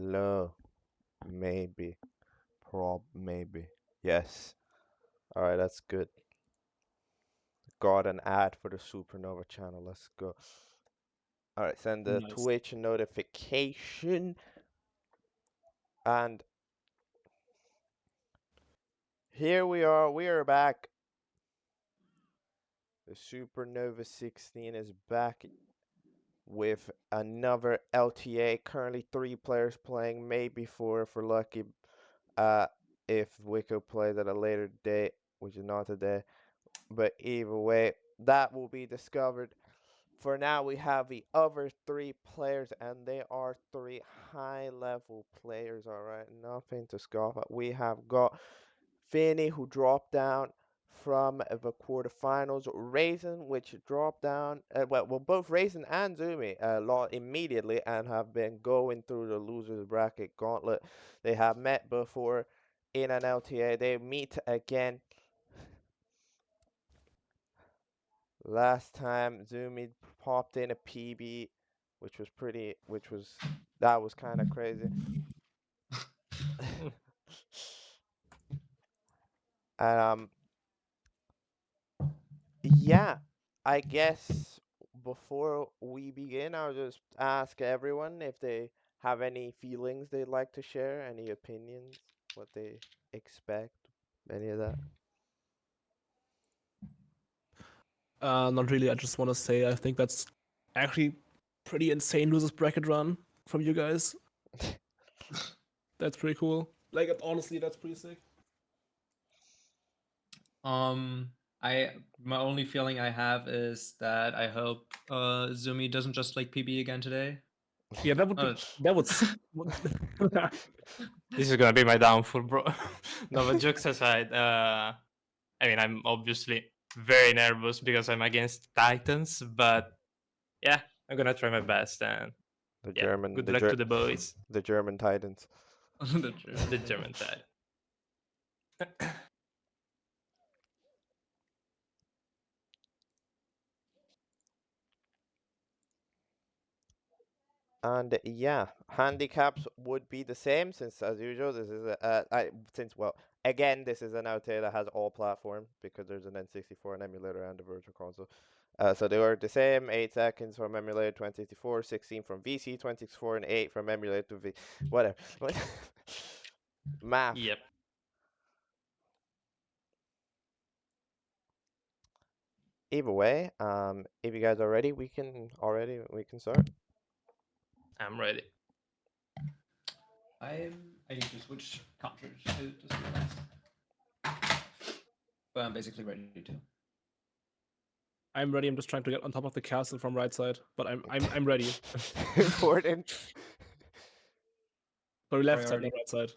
Low. Maybe. Maybe. Yes. Alright, that's good. Got an ad for the Supernova channel. Let's go. Alright, send the Nice. Twitch notification. And here we are. We are back. The Supernova 16 is back with another LTA. Currently 3 players playing, maybe 4 if we're lucky. Uh, if Wicco plays at a later date, which is not today. But either way, that will be discovered. For now, we have the other 3 players, and they are 3 high-level players, all right? Nothing to scoff at. We have got Finney, who dropped down from the quarterfinals. Raisin, which dropped down. Well, both Raisin and Zumi lost immediately and have been going through the losers bracket gauntlet. They have met before in an LTA. They meet again. Last time Zumi popped in a PB, that was kind of crazy. um, yeah, I guess before we begin, I'll just ask everyone if they have any feelings they'd like to share, any opinions, what they expect, any of that. Not really. I just want to say I think that's actually pretty insane losers bracket run from you guys. That's pretty cool. Like honestly, that's pretty sick. I my only feeling I have is that I hope Zumi doesn't just like PB again today. Yeah, that would be, that would. This is gonna be my downfall, bro. No, but jokes aside, I mean, I'm obviously very nervous because I'm against Titans, but yeah, I'm gonna try my best and The yeah, German, good luck to the boys. the German Titans. The German side. And yeah, handicaps would be the same since, as usual, this is again, this is an LTA that has all platforms because there's an N64, an emulator, and a virtual console. So they were the same: 8 seconds from emulator 2064, 16 from VC 2064, and 8 from emulator to V. Whatever. Math. Yep. Either way, if you guys are ready, we can start. I'm ready. I need to switch cartridge. I just realized. But I'm basically ready to. I'm ready. I'm just trying to get on top of the castle from right side, but I'm ready. Important. Sorry, left side, Priority. not right side.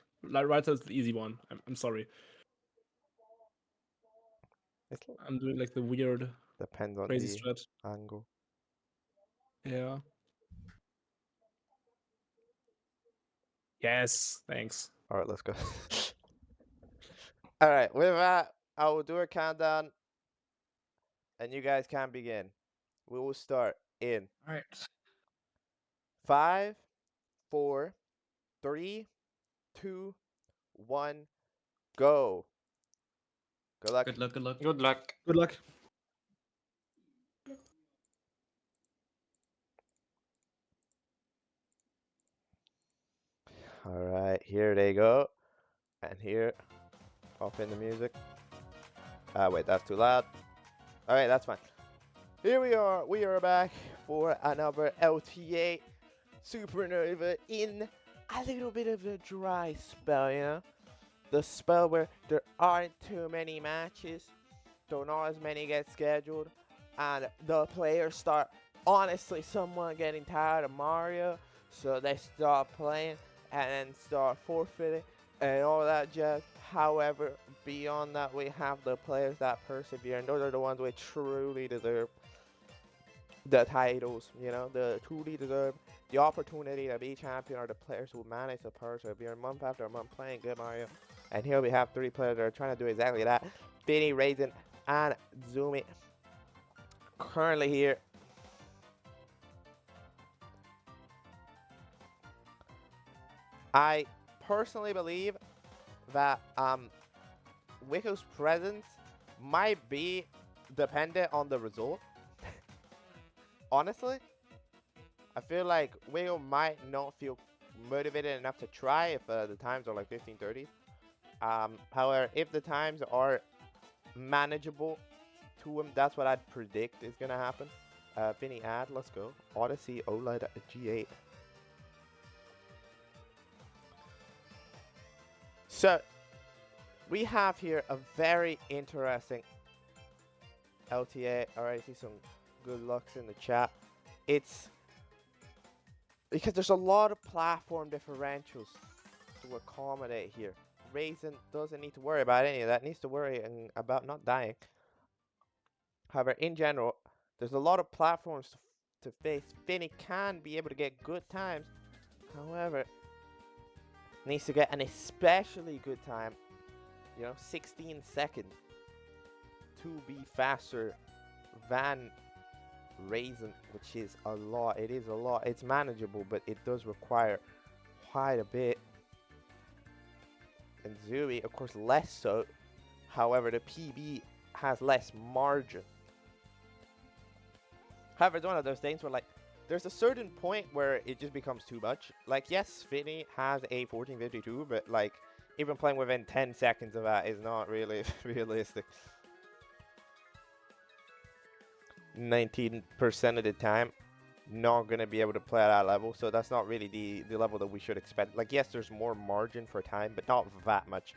Right side is the easy one. I'm sorry. I'm doing like the weird, Depends on crazy the strat. angle. Yeah. Yes, thanks. All right, let's go. All right, with that, I will do a countdown, and you guys can begin. We will start in All right. 5, 4, 3, 2, 1, go. Good luck. Good luck. Good luck. Good luck. Good luck. All right, here they go. And here, off in the music. Wait, that's too loud. All right, that's fine. Here we are. We are back for another LTA Supernova in a little bit of a dry spell, you know? The spell where there aren't too many matches, so not as many get scheduled, and the players start honestly somewhat getting tired of Mario, so they start playing and then start forfeiting and all that jazz. However, beyond that, we have the players that persevere, and those are the ones we truly deserve the titles, you know, the truly deserve the opportunity to be champion are the players who manage to persevere month after month playing good Mario. And here we have 3 players that are trying to do exactly that. Finny, Raisin, and Zumi. Currently here. I personally believe that Wicco's presence might be dependent on the result. Honestly, I feel like Wicco might not feel motivated enough to try if the times are like 15:30. However, if the times are manageable to him, that's what I'd predict is gonna happen. Vinny ad, let's go. Odyssey OLED G8. So we have here a very interesting LTA. Alright, see some good lucks in the chat. It's because there's a lot of platform differentials to accommodate here. Raisin doesn't need to worry about any of that. Needs to worry about not dying. However, in general, there's a lot of platforms to face. Finny can be able to get good times. However, needs to get an especially good time. 16 seconds to be faster than Raisin, which is a lot. It is a lot. It's manageable, but it does require quite a bit. And Zooey, of course, less so. However, the PB has less margin. However, it's one of those things where, like, there's a certain point where it just becomes too much. Like, yes, Finny has a 1452, but, like, even playing within 10 seconds of that is not really realistic. 19% of the time, not going to be able to play at that level, so that's not really the level that we should expect. Like, yes, there's more margin for time, but not that much.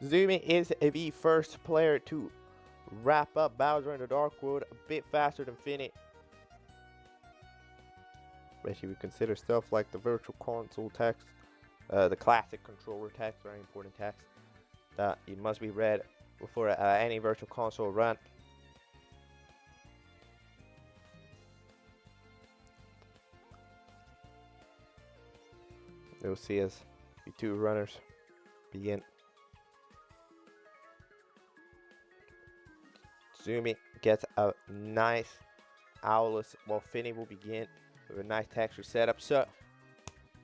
Zumi is the first player to wrap up Bowser in the Dark World a bit faster than Finny. Especially we consider stuff like the virtual console text, the classic controller text, very important text that it must be read before any virtual console run. You'll see as the two runners begin. Zumi gets a nice Owlus while Finny will begin with a nice texture setup. So,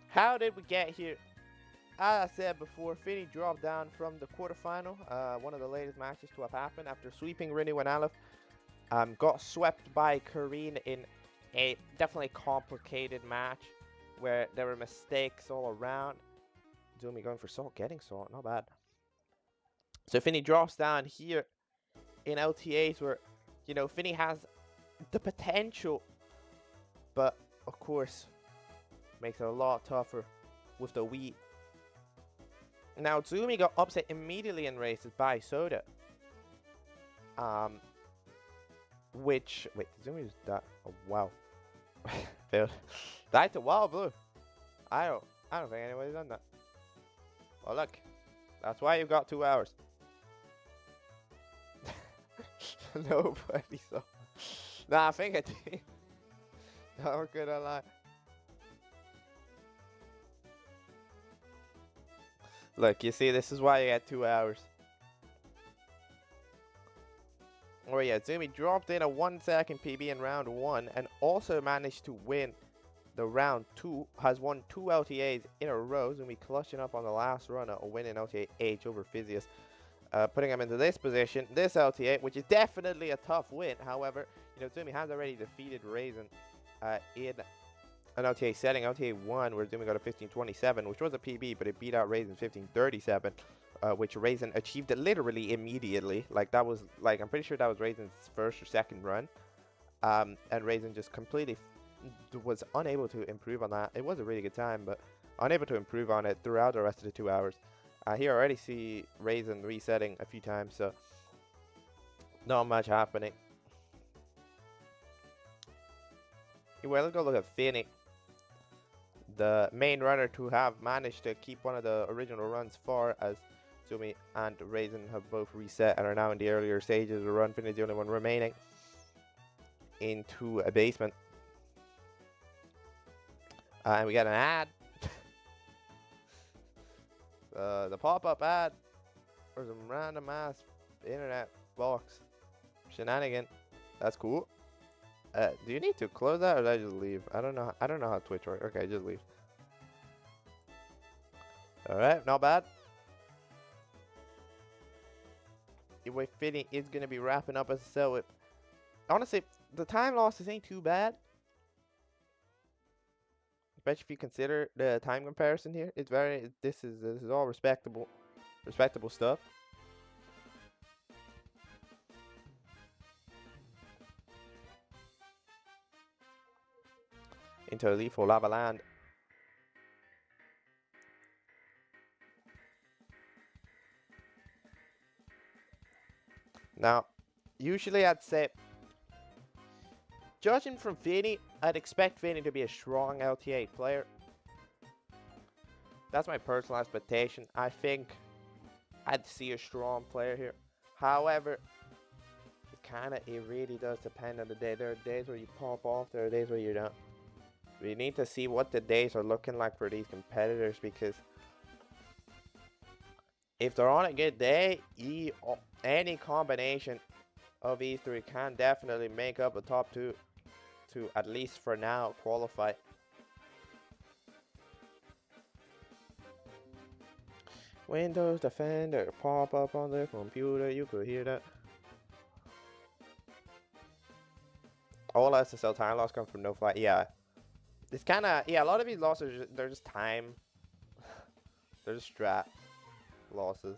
how did we get here? As I said before, Finny dropped down from the quarterfinal, one of the latest matches to have happened after sweeping Rini and Aleph. Got swept by Kareen in a definitely complicated match where there were mistakes all around. Zumi going for salt, getting salt, not bad. So Finny drops down here in LTAs where, Finny has the potential, but of course makes it a lot tougher with the Wii. Now Zumi got upset immediately in races by Soda. Which wait, Zumi was that wow. Failed. Died to Wild Blue. I don't think anybody's done that. Well look, that's why you got 2 hours. Nobody saw. Nah, I think I did. Not gonna lie. Look, you see, this is why you get 2 hours. Oh yeah, Zumi dropped in a 1-second PB in round 1 and also managed to win the round 2. Has won 2 LTAs in a row. Zumi clutching up on the last runner, a win in LTA H over Physius. Putting him into this position, this LTA, which is definitely a tough win. However, Zumi has already defeated Raisin in an LTA setting, LTA 1, where Zumi got a 15:27, which was a PB, but it beat out Raisin 15:37, which Raisin achieved it literally immediately. Like, that was, like, I'm pretty sure that was Raisin's first or second run. And Raisin just completely was unable to improve on that. It was a really good time, but unable to improve on it throughout the rest of the 2 hours. Here I already see Raisin resetting a few times, so not much happening. Anyway, let's go look at Finny, the main runner to have managed to keep one of the original runs far, as Zumi and Raisin have both reset and are now in the earlier stages of the run. Finny's the only one remaining into a basement. And we got an ad. The pop-up ad for some random ass internet box shenanigan. That's cool. Do you need to close that or did I just leave? I don't know. I don't know how Twitch works. Okay, just leave. All right, not bad. Way fitting is gonna be wrapping up as a sell. Honestly, the time losses ain't too bad. Especially if you consider the time comparison here. It's very. This is all respectable stuff. Into a lethal lava land. Now, usually I'd say, judging from Vinny, I'd expect Vinny to be a strong LTA player. That's my personal expectation. I think I'd see a strong player here. However, it really does depend on the day. There are days where you pop off, there are days where you don't. We need to see what the days are looking like for these competitors, because if they're on a good day, any combination of these three can definitely make up the top two to, at least for now, qualify. Windows Defender pop up on the computer, you could hear that. All SSL time loss come from no flight. Yeah, it's kind of, yeah, a lot of these losses, they're just time. They're just strat losses.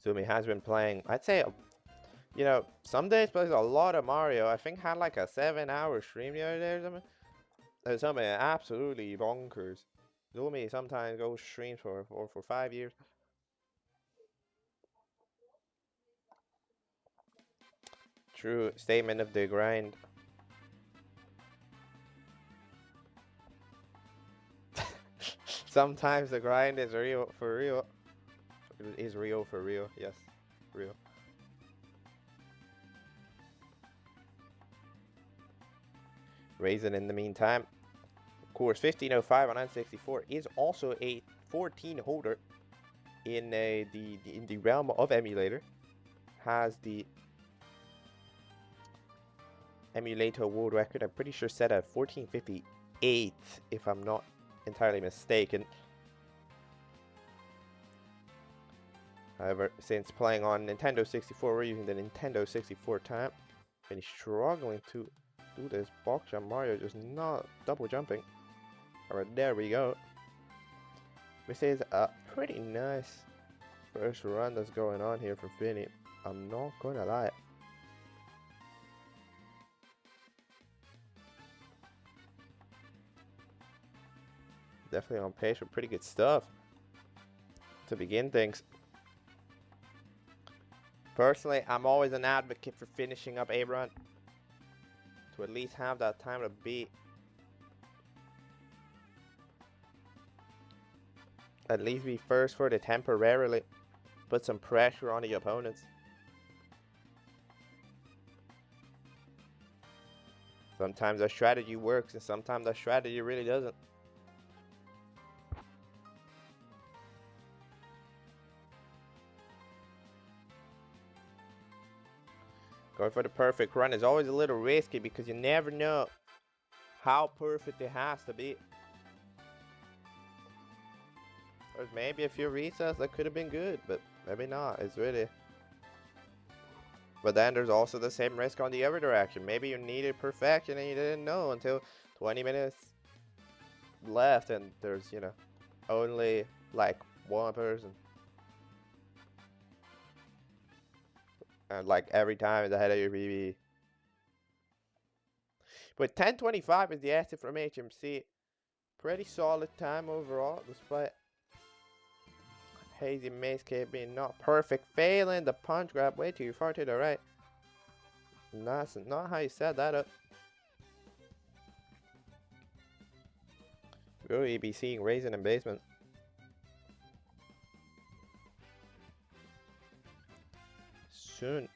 Zumi has been playing, I'd say, you know, some days plays a lot of Mario. I think had like a 7-hour stream the other day or something. There's something absolutely bonkers. Zumi sometimes goes streams for 5 years. True statement of the grind. Sometimes the grind is real for real. It is real for real. Yes, real. Raisin in the meantime. Of course, 1505 on N64 is also a 14 holder in the realm of emulator. Has the emulator world record, I'm pretty sure, set at 1458, if I'm not entirely mistaken. However, since playing on Nintendo 64, we're using the Nintendo 64 time. And he's struggling to do this box jump. Mario just not double jumping. Alright, there we go. This is a pretty nice first run that's going on here for Finny. I'm not gonna lie. Definitely on pace for pretty good stuff to begin things. Personally, I'm always an advocate for finishing up a run to at least have that time to beat. At least be first for the temporarily. Put some pressure on the opponents. Sometimes that strategy works and sometimes that strategy really doesn't. Going for the perfect run is always a little risky because you never know how perfect it has to be. There's maybe a few resets that could have been good, but maybe not. It's really... But then there's also the same risk on the other direction. Maybe you needed perfection and you didn't know until 20 minutes left and there's, you know, only like one person. And like every time is ahead of your PB. But 1025 is the exit from HMC. Pretty solid time overall, despite Hazy Mace Cape being not perfect. Failing the punch grab way too far to the right. And that's not how you set that up. We'll be seeing Raisin in basement. Soon.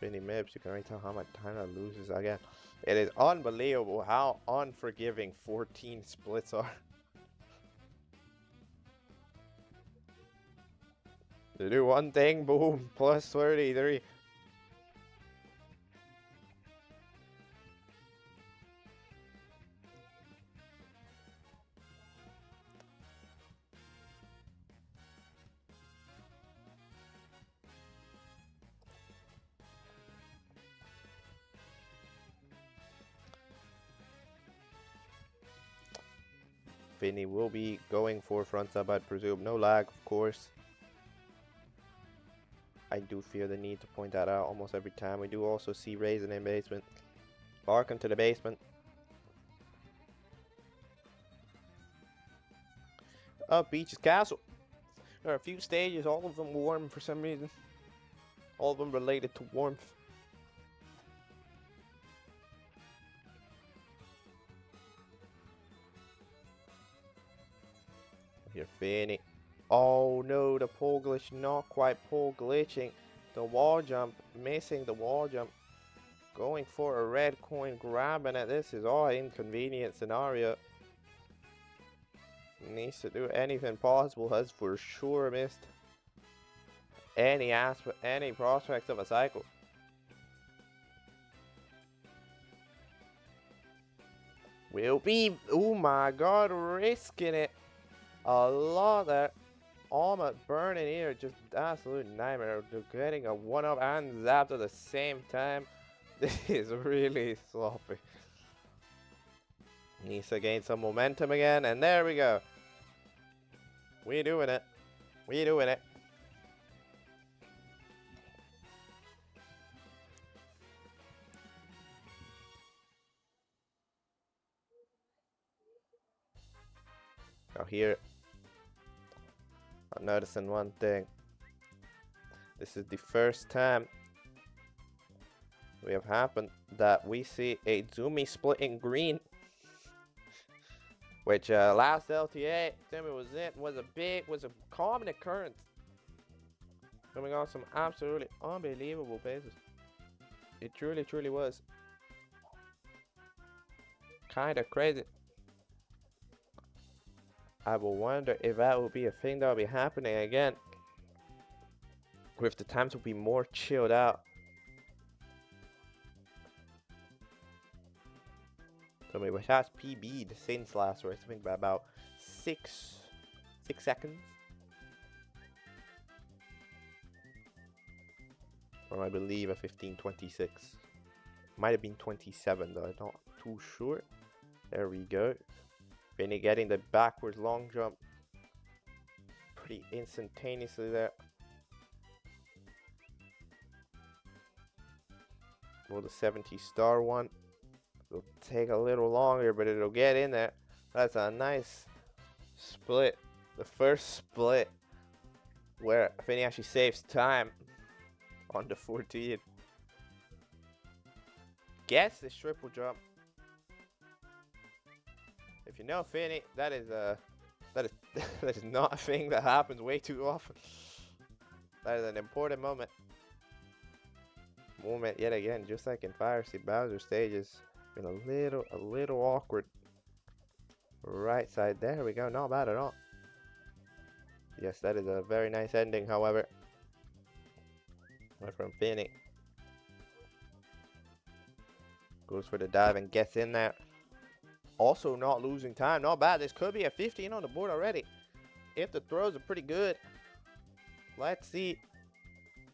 Vinny Mips, you can already tell how much time that loses again. It is unbelievable how unforgiving 14 splits are. They do one thing, boom, plus 33. Vinny will be going for front sub, I'd presume. No lag, of course. I do feel the need to point that out almost every time. We do also see Raisin in basement. Welcome to the basement. Up Beach's Castle. There are a few stages, all of them warm for some reason. All of them related to warmth. Here, Finny. Oh no, the pole glitch, not quite pole glitching. The wall jump, missing the wall jump. Going for a red coin, grabbing it. This is all inconvenient scenario. Needs to do anything possible, has for sure missed any aspect, any prospects of a cycle. Will be, oh my god, risking it a lot there. Almost burning here, just absolute nightmare. They're getting a 1-up and zapped at the same time. This is really sloppy. Needs to gain some momentum again, and there we go. We're doing it. We're doing it. Now here, I'm noticing one thing. This is the first time we have happened that we see a Zumi split in green. Which last LTA, Zumi was a common occurrence. Coming on some absolutely unbelievable paces. It truly, truly was. Kinda crazy. I will wonder if that will be a thing that will be happening again. With the times will be more chilled out. So maybe has PB'd since last race, I think by about 6 seconds. Or I believe a 15:26. Might have been 27 though, I'm not too sure. There we go. Vinny getting the backwards long jump pretty instantaneously there. Well, the 70 star one will take a little longer, but it'll get in there. That's a nice split. The first split where Vinny actually saves time on the 14. Gets this triple jump. If you know Finny, that is that is not a thing that happens way too often. That is an important moment. Moment yet again, just like in Fire Sea Bowser stages, been a little awkward. Right side, there we go, not bad at all. Yes, that is a very nice ending, however. Right from Finny. Goes for the dive and gets in there. Also not losing time, not bad. This could be a 15 on the board already. If the throws are pretty good. Let's see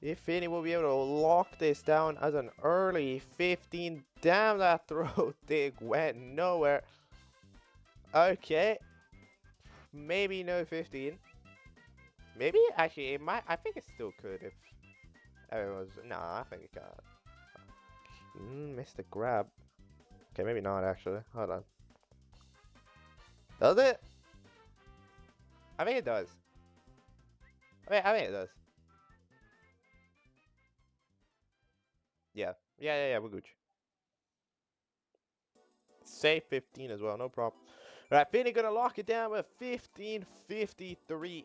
if Finny will be able to lock this down as an early 15. Damn, that throw dig went nowhere. Okay. Maybe no 15. Maybe, actually, it might. I think it still could if it was. No, I think it can't. Missed the grab. Okay, maybe not actually. Hold on. Does it? I think it does. I think it does. Yeah. Yeah, we're good. Say 15 as well, no problem. Alright, Finny gonna lock it down with 15:53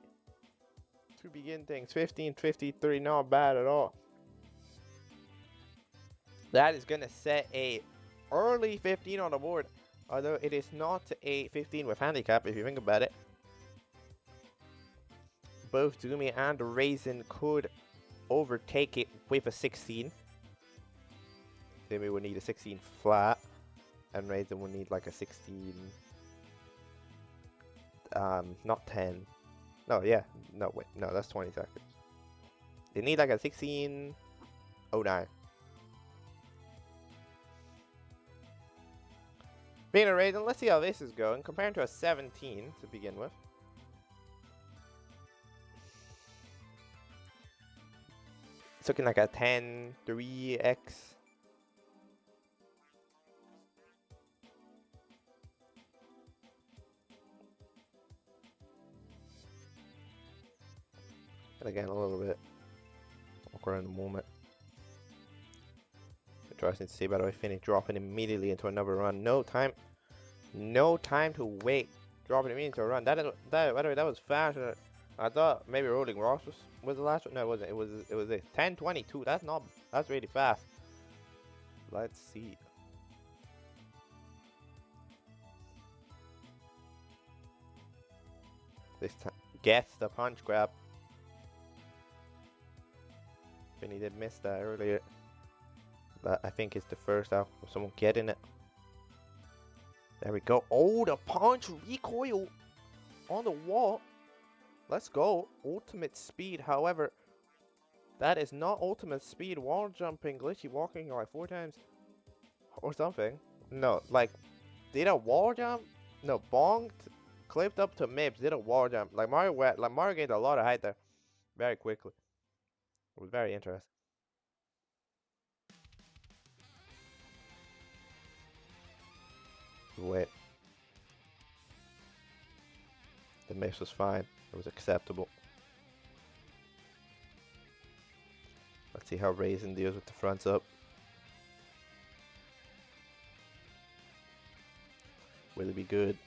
to begin things. 15:53, not bad at all. That is gonna set a early 15 on the board. Although it is not a 15 with handicap, if you think about it. Both Zumi and Raisin could overtake it with a 16. Zumi would need a 16 flat, and Raisin would need like a 16. Not 10. No, yeah. No, wait. No, that's 20 seconds. They need like a 16.09. Being a Raisin, let's see how this is going. Compared to a 17 to begin with. It's looking like a 10, 3x. And again, a little bit awkward in the moment. Interesting to see, by the way, Finnick dropping immediately into another run. No time to wait. Dropping immediately into a run. By the way, that was faster. I thought maybe Rolling Rocks was the last one. No, it wasn't. It was a 10:22. That's really fast. Let's see. This time gets the punch grab. Finny did miss that earlier. That I think is the first out of someone getting it. There we go. Oh, the punch recoil on the wall. Let's go. Ultimate speed, however, that is not ultimate speed. Wall jumping, glitchy walking like 4 times or something. No, like, did a wall jump? No, bonked, clipped up to Mips, did a wall jump. Like Mario gained a lot of height there very quickly. It was very interesting. Wait. The miss was fine. It was acceptable. Let's see how Raisin deals with the fronts up. Will it be good?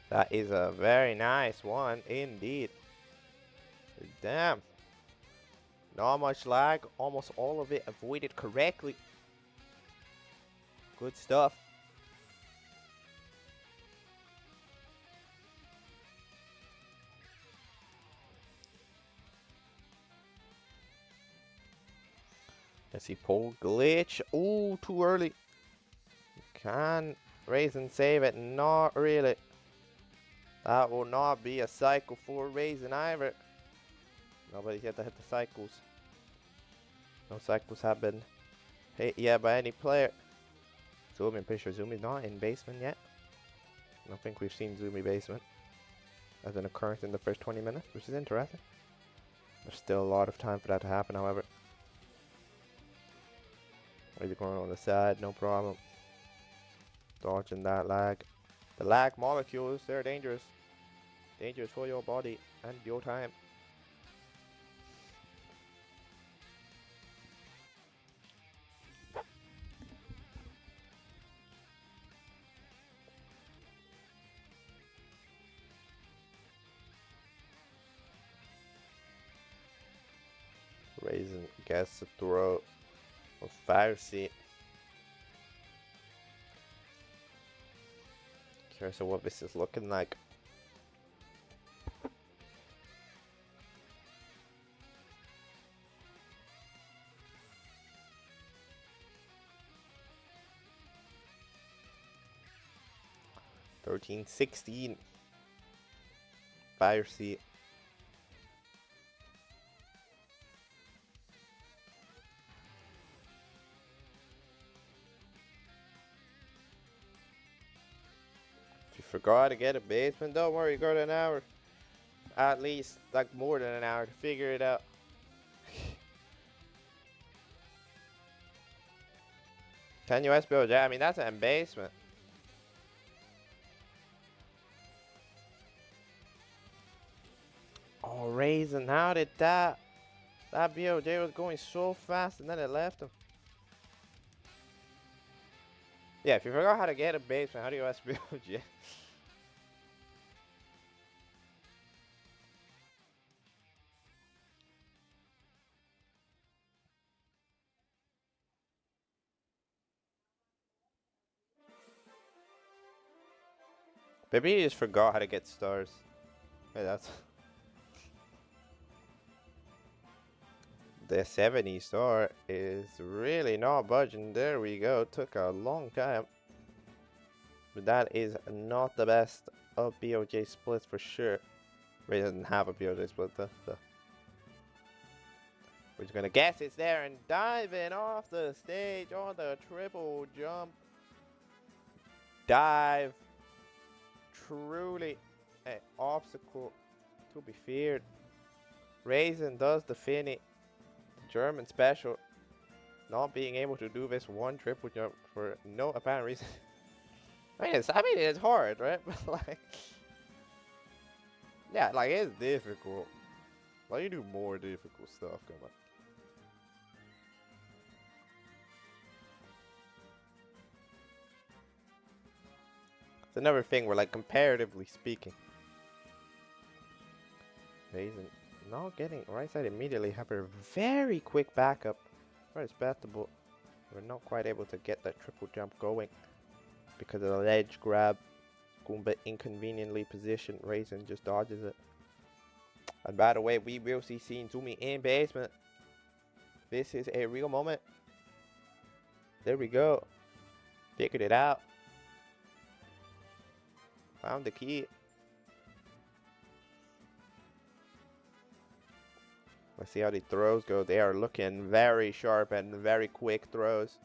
That is a very nice one indeed. Damn. Not much lag. Almost all of it avoided correctly. Good stuff. Let's see, pole glitch. Ooh, too early. Can Raisin save it? Not really. That will not be a cycle for Raisin either. Nobody's yet to hit the cycles. No cycles have been hit yet by any player. Zumi, I'm pretty sure Zumi's not in basement yet. I don't think we've seen Zumi basement as an occurrence in the first 20 minutes, which is interesting. There's still a lot of time for that to happen, however. Maybe going on the side, no problem. Dodging that lag. The lag molecules, they're dangerous. Dangerous for your body and your time. Raisin gets the throw of fire seat. Curious of what this is looking like. $13.16. Fire seat. If you forgot to get a basement, don't worry, you got an hour. At least, like more than an hour to figure it out. Can you SBO Jack? I mean, that's an basement. Oh, Raisin, how did that BOJ was going so fast and then it left him. Yeah, if you forgot how to get a basement, how do you SBOJ? Maybe he just forgot how to get stars. Hey, that's the 70 star is really not budging. There we go. Took a long time. But that is not the best of BOJ splits for sure. Ray doesn't have a BOJ split though. So. We're just gonna guess it's there and diving off the stage on the triple jump. Dive. Truly an obstacle to be feared. Raisin does the Finny. German special. Not being able to do this one triple jump for no apparent reason. I mean, it's hard, right? But like, yeah, like it's difficult. Why you do more difficult stuff? Come on. It's another thing where, like, comparatively speaking, Raisin not getting right side immediately. Have a very quick backup. Respectable. We're not quite able to get that triple jump going because of the ledge grab. Goomba inconveniently positioned. Raisin just dodges it. And by the way, we will see Zumi in basement. This is a real moment. There we go. Figured it out. Found the key. Let's see how the throws go. They are looking very sharp and very quick throws.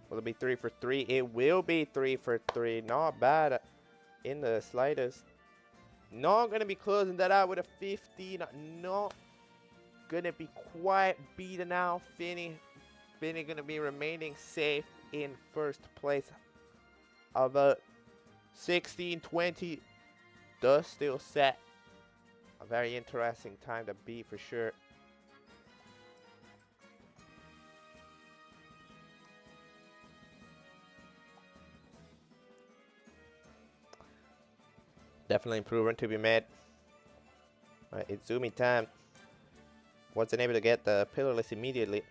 Will it be 3 for 3? It will be 3 for 3. Not bad in the slightest. Not going to be closing that out with a 15. Not going to be quite beaten out. Finny going to be remaining safe in first place. About 16-20 does still set a very interesting time to beat for sure. Definitely improvement to be made. Right, it's Zumi time. Wasn't able to get the pillarless immediately.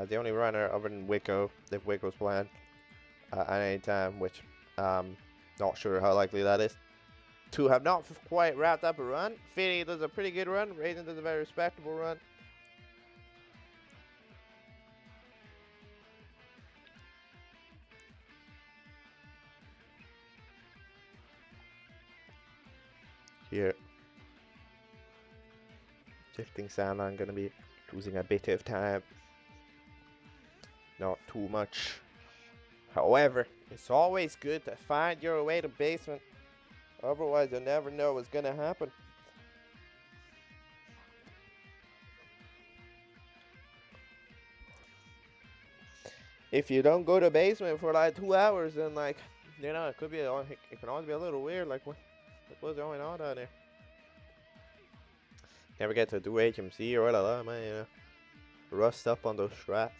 The only runner other than Wicco, if Wicco's playing at any time, which not sure how likely that is, to have not quite wrapped up a run. Finny does a pretty good run. Raisin does a very respectable run. Here, shifting sound, I'm gonna be losing a bit of time. Not too much. However, it's always good to find your way to basement. Otherwise, you'll never know what's gonna happen. If you don't go to basement for like 2 hours, then like, you know, it could be, it can always be a little weird. Like, what's going on down there? Never get to do HMC or whatever, man. You know, rust up on those strats.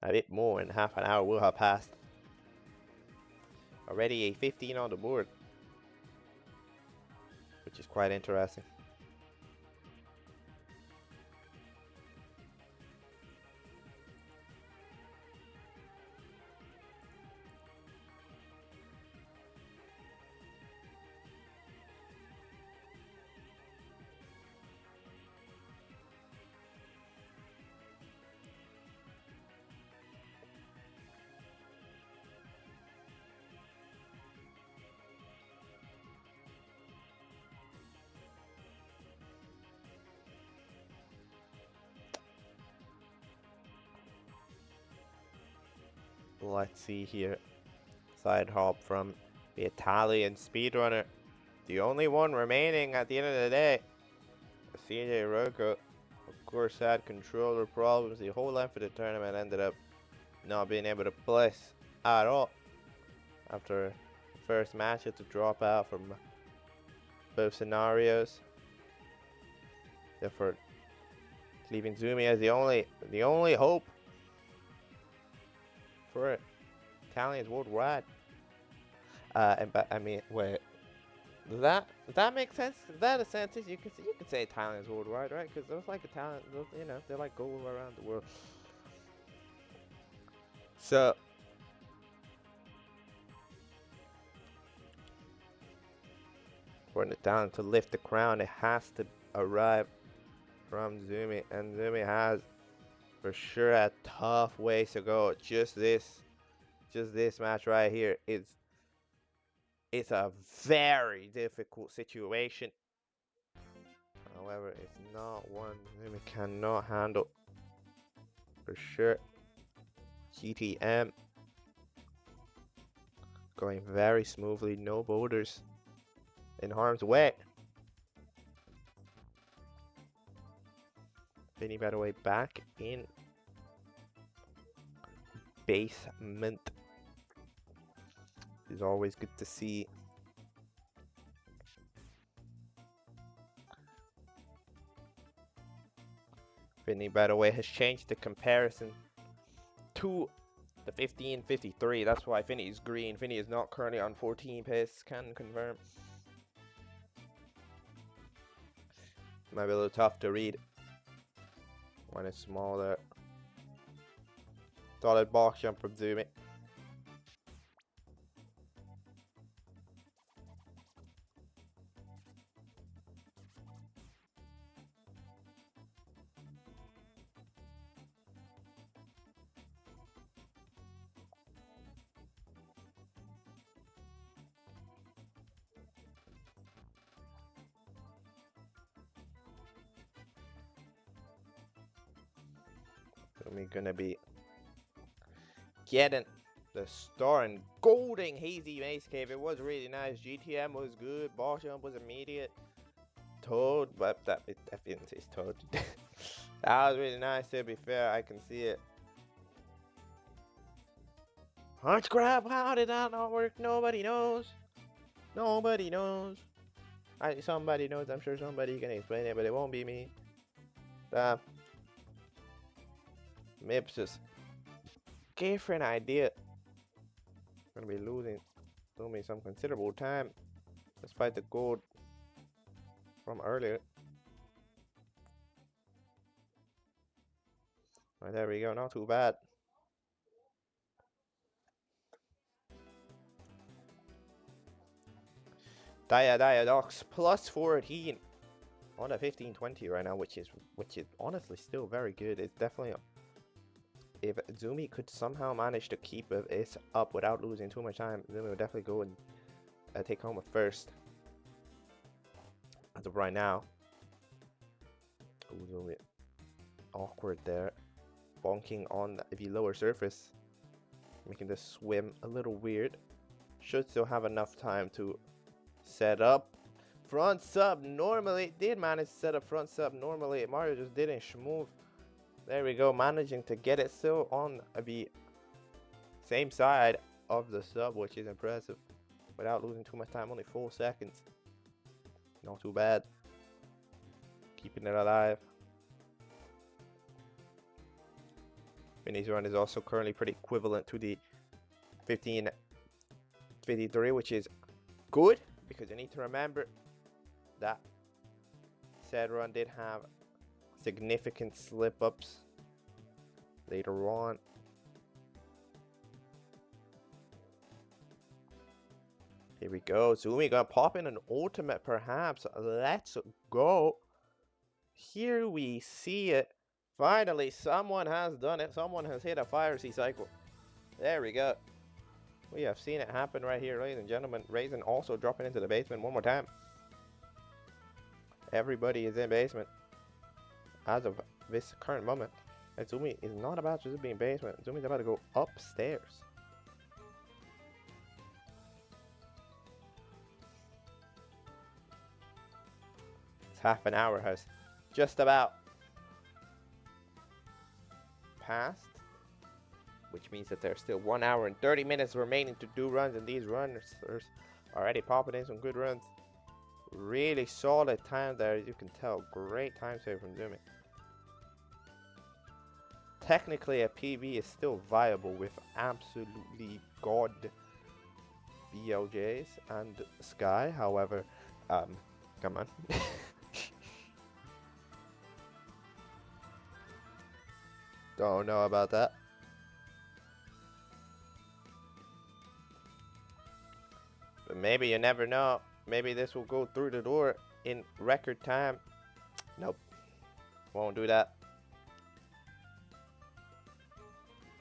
A bit more than half an hour will have passed. Already a 15 on the board, which is quite interesting. Let's see here. Side hop from the Italian speedrunner. The only one remaining at the end of the day. CJ Rocco, of course, had controller problems the whole length of the tournament. Ended up not being able to place at all. After the first match, had to drop out from both scenarios. Therefore, leaving Zumi as the only hope for Italians worldwide. I mean, wait. Does that make sense? Is that a sentence you could say Thailand is worldwide, right? Because those like Italian, you know, they like go around the world. So for the talent to lift the crown, it has to arrive from Zumi, and Zumi has for sure a tough ways to go. Just this match right here is it's a very difficult situation. However, it's not one Zumi cannot handle for sure. GTM going very smoothly, no boulders in harm's way. Vinny, by the way, back in basement is always good to see. Vinny, by the way, has changed the comparison to the 1553. That's why Vinny is green. Vinny is not currently on 14 pace. Can confirm. Might be a little tough to read when it's smaller. Solid box jump from Zumi. Zumi gonna be getting the star and golden hazy mace cave. It was really nice. GTM was good. Boss jump was immediate. Toad, but that didn't say Toad. That was really nice. To be fair, I can see it. Punch grab. How did that not work? Nobody knows. Nobody knows. Somebody knows. I'm sure somebody can explain it, but it won't be me. Mips just gave for an idea. Gonna be losing Zumi some considerable time, despite the gold from earlier. Right, there we go. Not too bad. Docs plus 14 on a 1520 right now, which is honestly still very good. It's definitely, if Zumi could somehow manage to keep it up without losing too much time, Zumi would definitely go and take home a first. As of right now, Zumi awkward there, bonking on the lower surface, making the swim a little weird. Should still have enough time to set up front sub. Normally did manage to set up front sub normally. Mario just didn't schmove. There we go, managing to get it still on the same side of the sub, which is impressive without losing too much time. Only 4 seconds, not too bad. Keeping it alive. Vinny's run is also currently pretty equivalent to the 1553, which is good, because you need to remember that said run did have significant slip-ups later on. Here we go. Zumi gonna pop in an ultimate perhaps. Let's go. Here we see it. Finally, someone has done it. Someone has hit a fire sea cycle. There we go. We have seen it happen right here, ladies and gentlemen. Raisin also dropping into the basement one more time. Everybody is in basement as of this current moment. And Zumi is not about to just be in basement. Zumi's about to go upstairs. It's half an hour has just about passed, which means that there's still 1 hour and 30 minutes remaining to do runs, and these runners are already popping in some good runs. Really solid time there, as you can tell. Great time save from Zumi. Technically, a PB is still viable with absolutely god BLJs and Sky. However, come on. Don't know about that. But maybe you never know. Maybe this will go through the door in record time. Nope. Won't do that.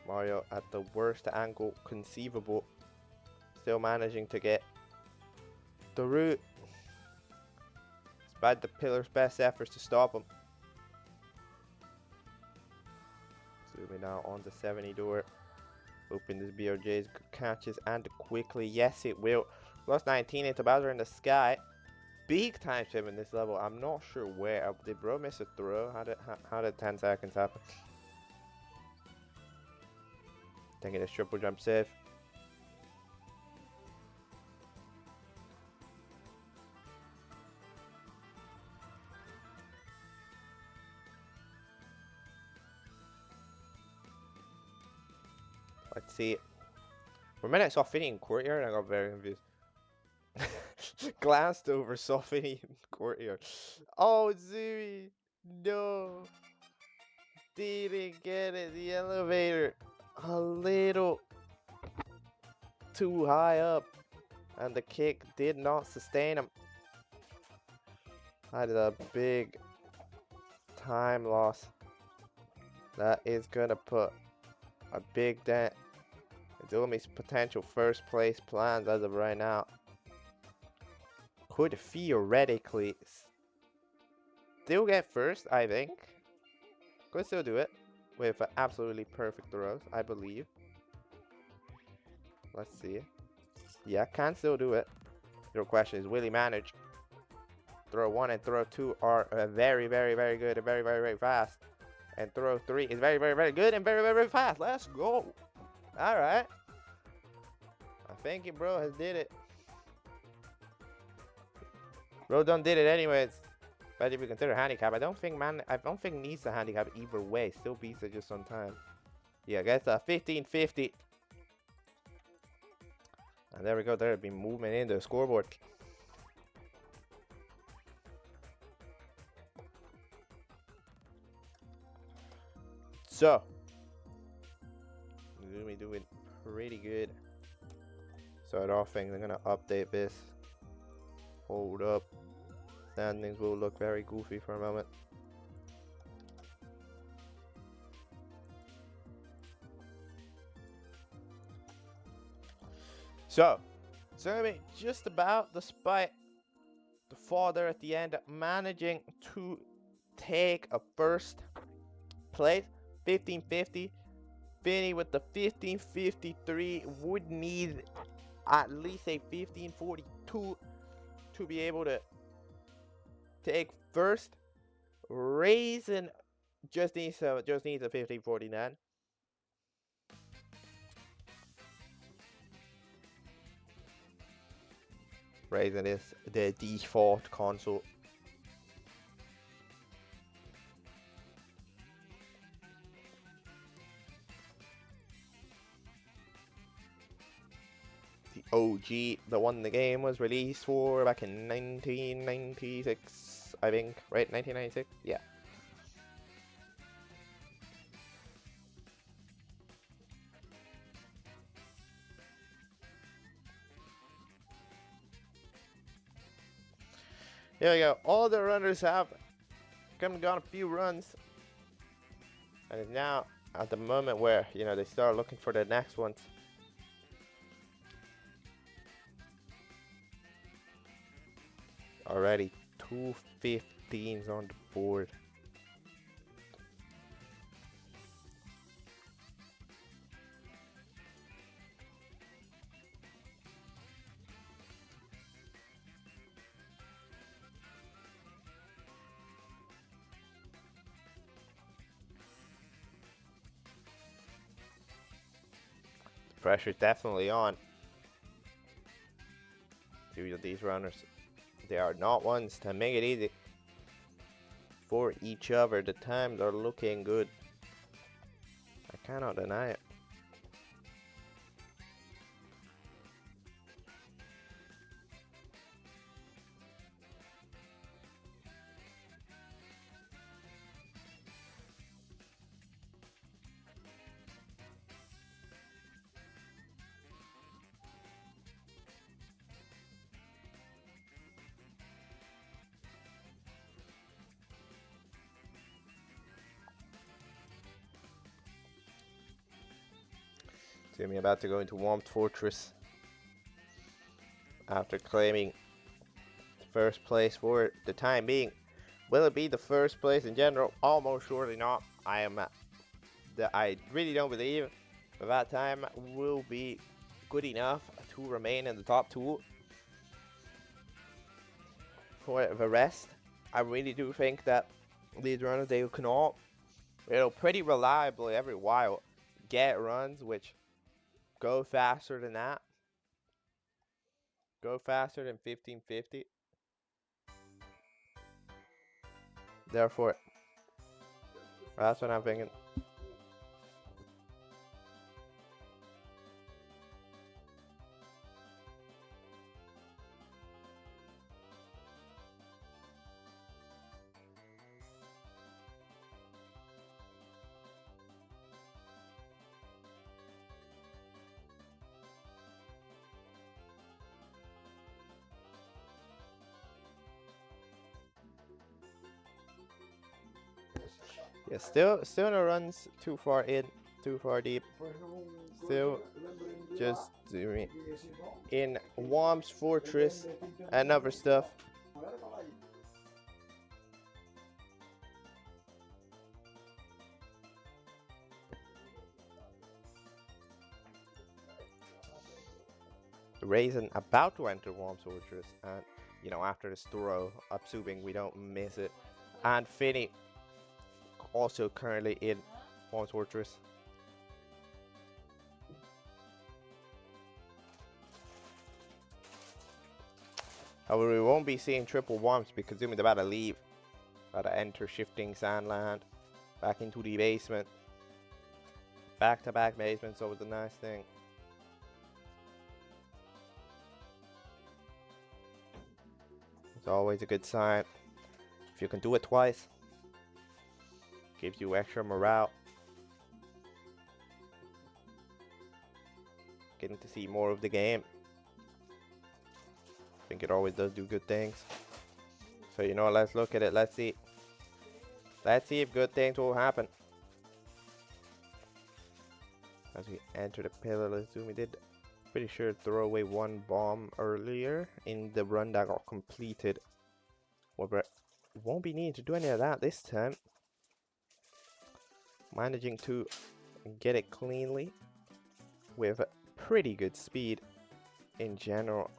Mario at the worst angle conceivable. Still managing to get the route. Despite the pillar's best efforts to stop him. Zooming now on the 70 door. Hoping this BRJ's catches and quickly. Yes, it will. Plus 19 into Bowser in the sky. Big time ship in this level. I'm not sure where. Did bro miss a throw? How did 10 seconds happen? Taking this triple jump safe. Let's see. For a minute I saw Finny in courtyard and I got very confused. Glanced over, saw Finny in courtyard. Oh, Zooey! No! Didn't get it. The elevator a little too high up. And the kick did not sustain him. Had a big time loss. That is gonna put a big dent in Umi's potential first place plans as of right now. Could theoretically still get first, I think. Could still do it with absolutely perfect throws, I believe. Let's see. Yeah, can still do it. Your question is, will he manage? Throw 1 and throw 2 are very, very, very good and very, very, very fast. And throw 3 is very, very, very good and very, very, very fast. Let's go. All right. I think it, bro, has did it. Bro done did it anyways. But if you consider handicap, I don't think needs the handicap either way. Still beats it just on time. Yeah, gets a 1550. And there we go. There'll be movement in the scoreboard. So, we're gonna be doing pretty good. Start off things. I'm gonna update this. Hold up. Standings will look very goofy for a moment. So, Zermi just about, despite the father at the end, managing to take a first place. 1550. Finny with the 1553 would need at least a 1542 to be able to take first. Raisin just needs a 1549. Raisin is the default console. The OG, the one the game was released for back in 1996, I think, right? 1996? Yeah. Here we go. All the runners have come and gone a few runs. And it's now at the moment where, you know, they start looking for the next ones. Already 2 15s on the board. The pressure's definitely on. These runners, they are not ones to make it easy for each other. The times are looking good. I cannot deny it. Zumi about to go into Warmth Fortress after claiming first place for the time being. Will it be the first place in general? Almost surely not. I really don't believe that time will be good enough to remain in the top 2. For the rest, I really do think that these runners, they can all, pretty reliably every while get runs which go faster than that. Go faster than 1550. Therefore, that's what I'm thinking. Yeah, still no runs too far in, too far deep. Still just in Worm's Fortress and other stuff. Raisin about to enter Worm's Fortress, and after this throw, assuming we don't miss it, and Finny also currently in Worm's Fortress. However, we won't be seeing triple Worms because Zumi's about to leave. About to enter Shifting Sandland back into the basement. Back-to-back basements, always a nice thing. It's always a good sign. If you can do it twice, gives you extra morale. Getting to see more of the game. I think it always does do good things. So let's look at it. Let's see. Let's see if good things will happen. As we enter the pillar, let's zoom. We did pretty sure throw away one bomb earlier in the run that got completed. However, won't be needing to do any of that this time. Managing to get it cleanly with pretty good speed in general.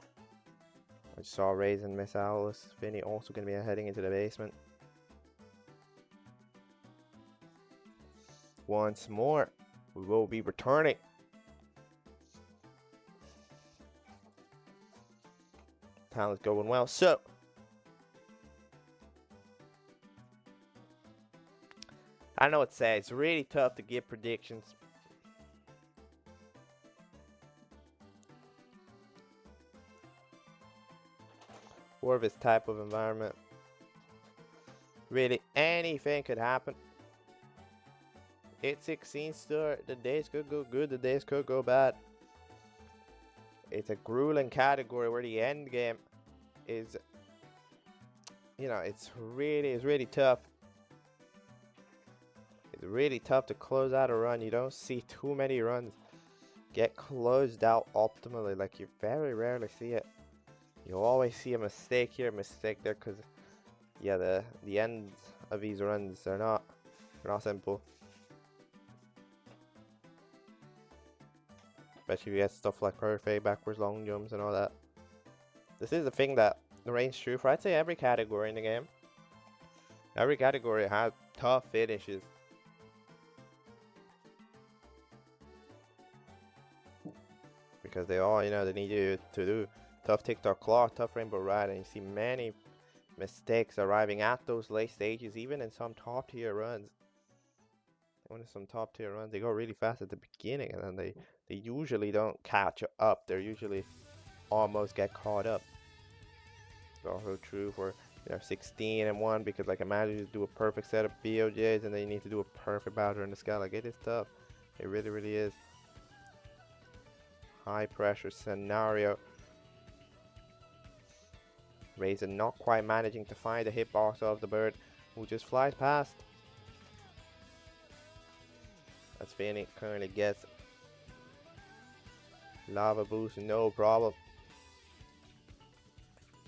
I saw Raisin miss Owlus. Finny also going to be heading into the basement. Once more, we will be returning. Talent's going well. So, I know what to say. It's really tough to give predictions. For this type of environment. Really, anything could happen. It's 16 star. The days could go good, the days could go bad. It's a grueling category where the end game is, it's really tough. It's really tough to close out a run. You don't see too many runs get closed out optimally. Like, you very rarely see it. You always see a mistake here, a mistake there, because the ends of these runs are not simple. Especially if you get stuff like perfect, backwards long jumps and all that. This is the thing that reigns true for, I'd say, every category in the game. Every category has tough finishes. Because they all, they need you to do tough TikTok claw, tough rainbow ride, and you see many mistakes arriving at those late stages, even in some top tier runs. They go really fast at the beginning, and then they usually don't catch up. They usually almost get caught up. It's also true for 16 and 1, because like, imagine you do a perfect set of BOJs and then you need to do a perfect Bowser in the sky. Like, it is tough. It really is. High pressure scenario. Raisin not quite managing to find the hitbox of the bird, who just flies past. As Finny currently gets Lava boost, no problem.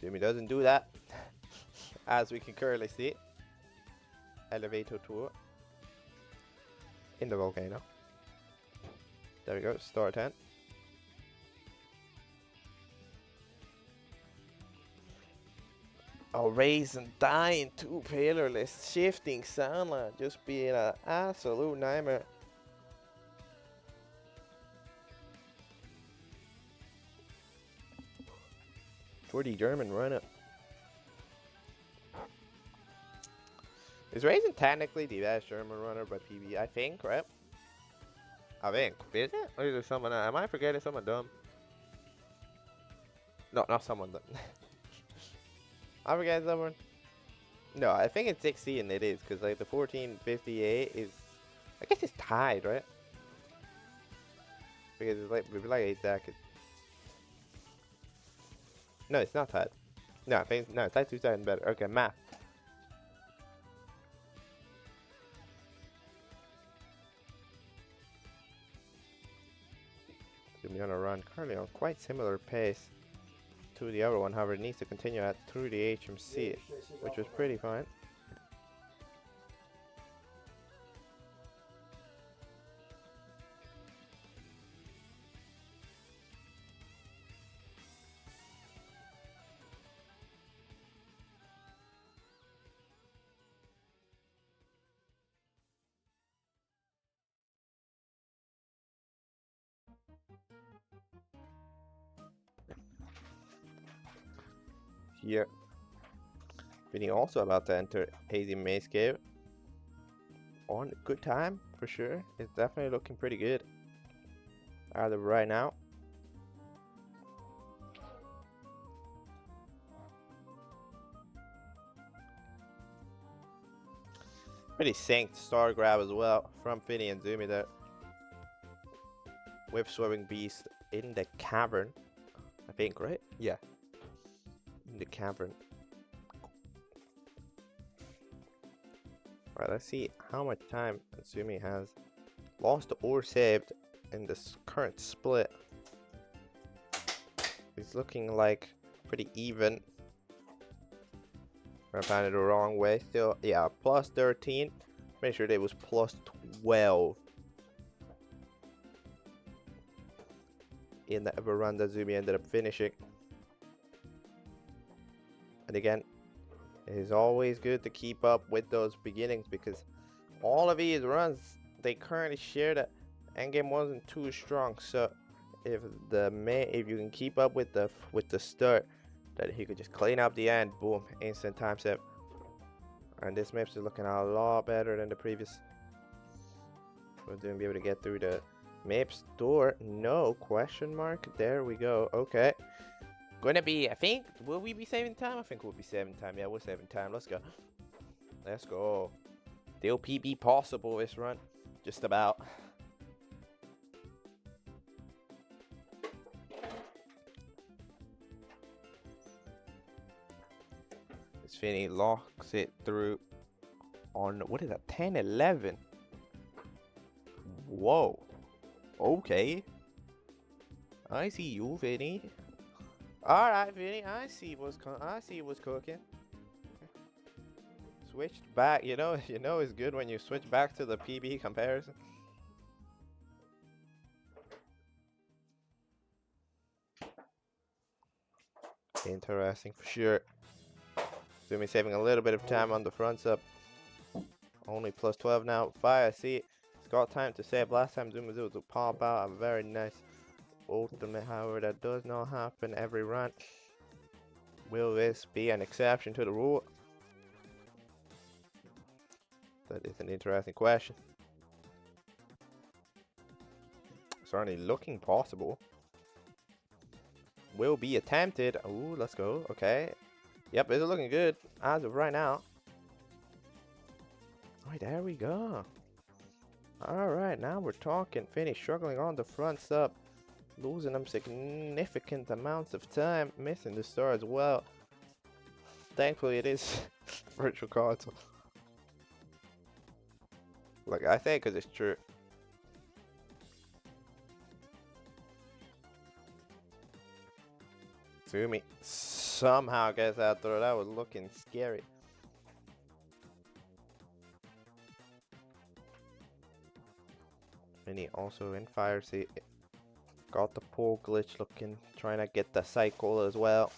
Jimmy doesn't do that. As we can currently see. Elevator tour. In the volcano. There we go, star 10. Oh, raise and dying, two pillarless, shifting sunlight, just being an absolute nightmare. For the German runner. Is Raisin technically the best German runner by PB? I think, right? I think. Is it? Or is there someone? Am I forgetting someone dumb? No, not someone dumb. I forget someone. No, I think it's 16 it is, because like the 1458 is, I guess it's tied, right? Because it's like 8 seconds. No, it's not tied. No, I think, no, it's like 2 seconds better. Okay, math. We're gonna run currently on quite similar pace to the other one, however it needs to continue at through the HMC, which was pretty fine. Here, Vinny also about to enter Hazy Maze Cave on good time for sure. It's definitely looking pretty good as of right now. Pretty synced star grab as well from Finny and Zumi there. Whip swimming beast in the cavern, I think, right? Yeah, in the cavern. Alright, let's see how much time Zumi has lost or saved in this current split. It's looking like pretty even. I found it the wrong way still. Yeah, plus 13. Make sure it was plus 12 in the ever run that Zumi ended up finishing. And again, it is always good to keep up with those beginnings, because all of these runs, they currently share that endgame wasn't too strong. So if you can keep up with the start, that he could just clean up the end, boom, instant time save. And this map's is looking a lot better than the previous. We're going to be able to get through the map's door. No question mark. There we go. Okay. Gonna be, I think, will we be saving time? I think we'll be saving time. Yeah, we're saving time. Let's go. Let's go. Still PB possible this run. Just about. This Finny locks it through on, what is that, 10-11? Whoa. Okay. I see you, Vinny. All right, Vinny. I see what's cooking. Switched back. You know it's good when you switch back to the PB comparison. Interesting for sure. Zumi saving a little bit of time on the front up. Only plus 12 now. Fire. See, it's got time to save. Last time Zumi was able to pop out a very nice ultimate, however, that does not happen every run. Will this be an exception to the rule? That is an interesting question. Certainly looking possible. Will be attempted. Ooh, let's go. Okay. Yep, it's looking good as of right now. Alright, there we go. Alright, now we're talking. Finny struggling on the front sub. Losing them significant amounts of time. Missing the star as well. Thankfully it is virtual console. Like, I think because it's true. Fumi somehow gets that throw. That was looking scary. And he also in fire seat. Got the pull glitch looking, trying to get the cycle as well.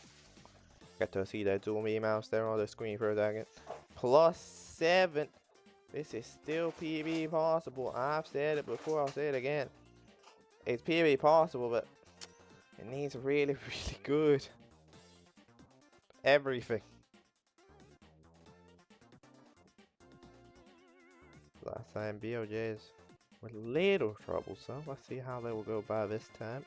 Get to see that Zoomy mouse there on the screen for a second. +7. This is still PB possible. I've said it before, I'll say it again. It's PB possible, but it needs really, really good everything. Last time BOJs were a little troublesome. Let's see how they will go by this time.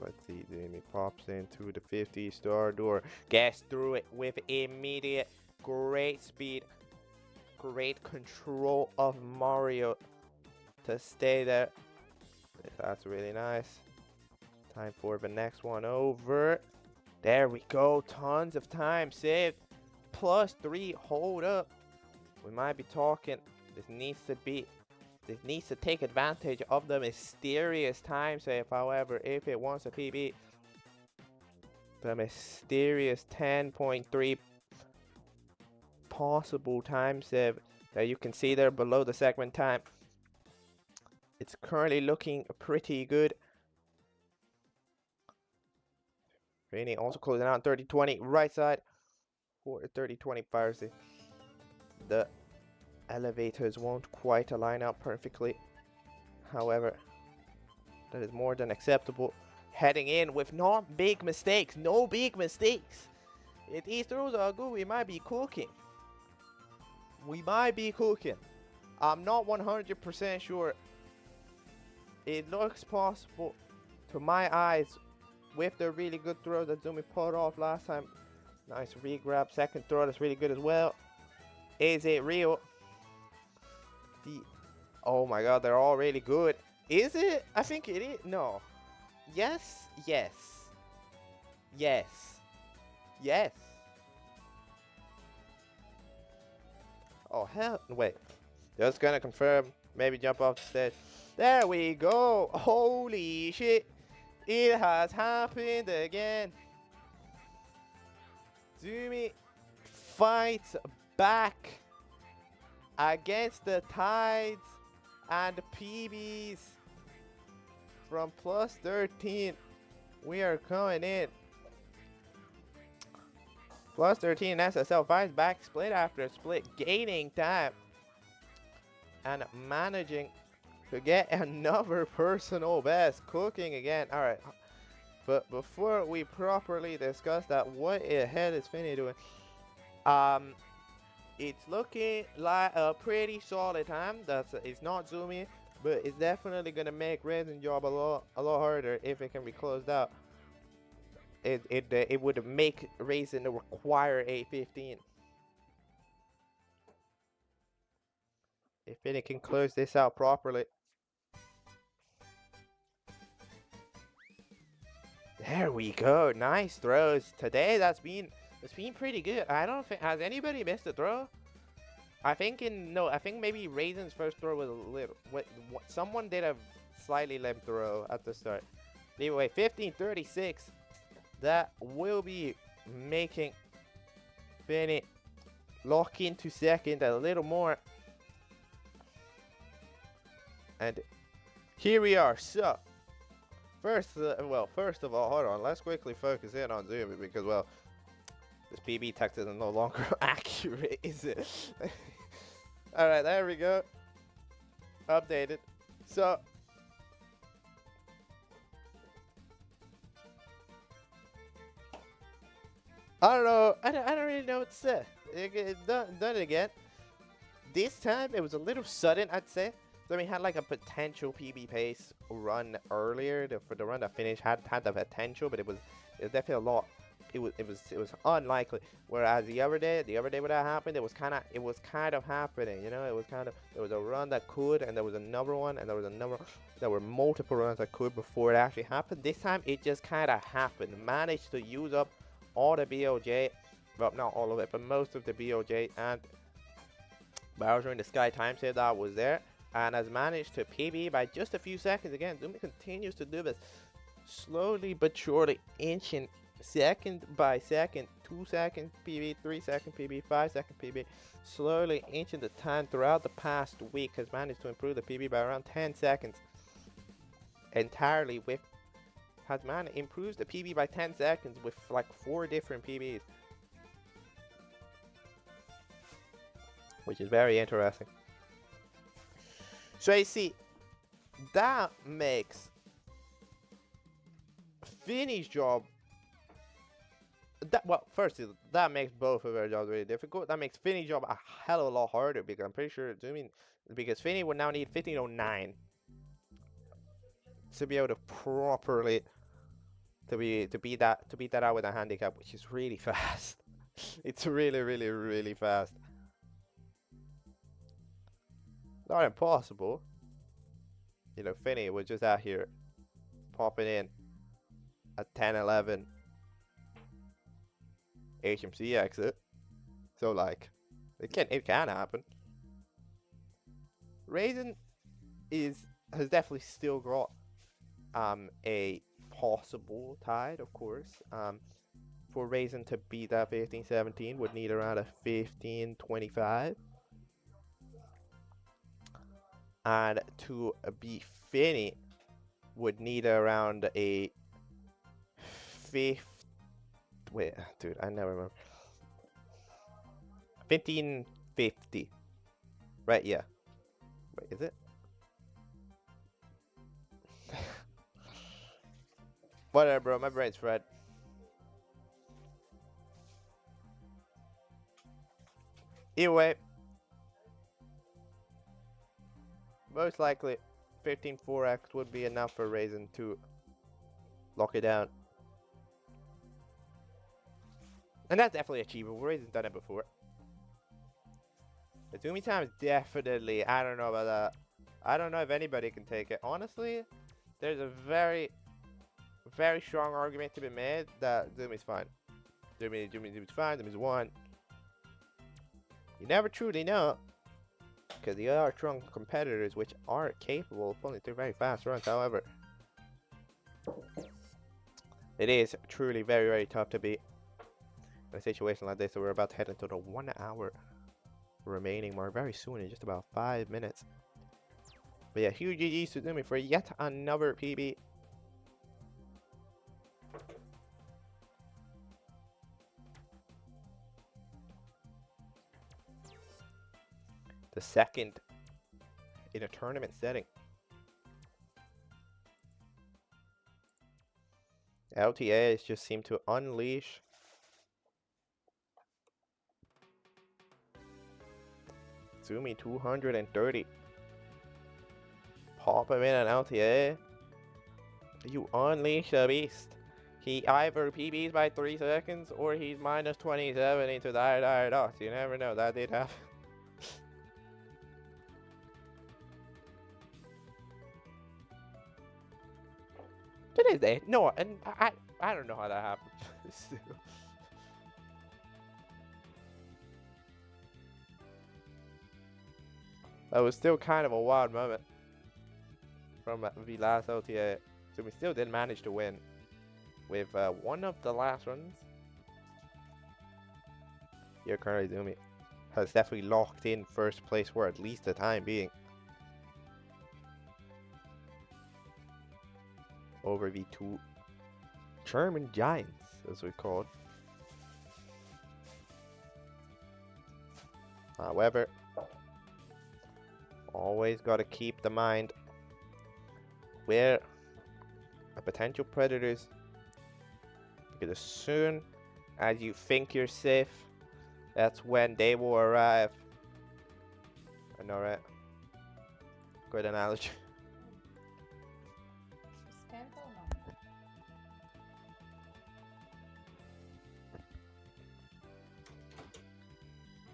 Let's see, Jamie pops into the 50-star door, gets through it with immediate great speed, great control of Mario to stay there. That's really nice. Time for the next one over. There we go, tons of time saved. +3, hold up. We might be talking, this needs to take advantage of the mysterious time save, however, if it wants a PB. The mysterious 10.3 possible time save that you can see there below the segment time. It's currently looking pretty good. Rainy also closing out 30-20 right side for 30-20 fire save. The elevators won't quite align up perfectly. However, that is more than acceptable. Heading in with not big mistakes. No big mistakes. If these throws are good, we might be cooking. We might be cooking. I'm not 100% sure. It looks possible to my eyes with the really good throw that Zumi put off last time. Nice re-grab. Second throw that's really good as well. Is it real? Oh my god, they're all really good. Is it? I think it is. No. Yes. Yes. Yes. Yes. Oh hell. Wait. Just gonna confirm. Maybe jump off the stage. There we go. Holy shit. It has happened again. Zumi fights back against the tides and the PBs from +13. We are coming in. +13 SSL fights back split after split, gaining time and managing to get another personal best, cooking again. All right, but before we properly discuss that, what the hell is Finny doing? It's looking like a pretty solid time. It's not zoomy, but it's definitely gonna make Raisin's job a lot harder if it can be closed out. It would make Raisin require a 15. If it can close this out properly. There we go. Nice throws today. It's been pretty good. I don't think has anybody missed a throw. I think maybe Raisin's first throw was a little. Someone did a slightly limp throw at the start. Anyway, 15-36. That will be making Finny lock into second a little more. And here we are. So first of all, hold on. Let's quickly focus in on Zumi because, well, this PB text is no longer accurate, is it? Alright, there we go. Updated. So, I don't know. I don't really know what to say. Done it again. This time, it was a little sudden, I'd say. So we had like a potential PB pace run earlier. For the run that finished had the potential, but it was definitely a lot. It was unlikely. Whereas the other day when that happened, it was kind of happening. You know, there was a run that could, and there was another one, and there was another. There were multiple runs that could before it actually happened. This time it just kind of happened. Managed to use up all the BOJ, well, not all of it, but most of the BOJ and Bowser in the Sky time save that was there. and has managed to PB by just a few seconds. Again, Zumi continues to do this, slowly but surely inching second by second, 2 second PB, 3 second PB, 5 second PB, slowly inching the time throughout the past week, has managed to improve the PB by around 10 seconds entirely with, improves the PB by 10 seconds with like 4 different PBs, which is very interesting. So you see, that makes Finney's job, well, firstly, that makes both of their jobs really difficult. That makes Finney's job a hell of a lot harder, because I'm pretty sure, because Finney would now need 1509 to be able to properly to beat that out with a handicap, which is really fast. It's really fast. Not impossible. You know, Finney was just out here popping in a 10-11 HMC exit. So like, it can happen. Raisin has definitely still got a possible tide, of course. For Raisin to beat that 15-17 would need around a 15-25. And to beat Finney would need around a 5th. Wait, dude, I never remember. 1550. Right, yeah. Wait, is it? Whatever, bro, my brain's fried. Either way, most likely 15-4x would be enough for Raisin to lock it down. And that's definitely achievable. Raisin's done it before. The Zumi time is definitely, I don't know about that. I don't know if anybody can take it. Honestly, there's a very strong argument to be made that Zumi's fine. Zumi's fine, Zumi's won. You never truly know, because the other strong competitors which are capable of pulling through very fast runs. However, it is truly very tough to beat in a situation like this. So we're about to head into the 1 hour remaining mark very soon, in just about 5 minutes. But yeah, huge GG's to Zumi for yet another PB. The second in a tournament setting. LTAs just seem to unleash Zumi 230. Pop him in an LTA. You unleash the beast. He either PBs by 3 seconds or he's minus 27 into the dots. You never know. That did happen. Today's day. No, and I don't know how that happened. That was still kind of a wild moment from the last LTA. So we still did manage to win with one of the last runs. Here currently Zumi has definitely locked in first place for at least the time being. Over the 2 German giants, as we call it. However, always got to keep the mind where the potential predators, because as soon as you think you're safe, that's when they will arrive. I know, right? Good analogy.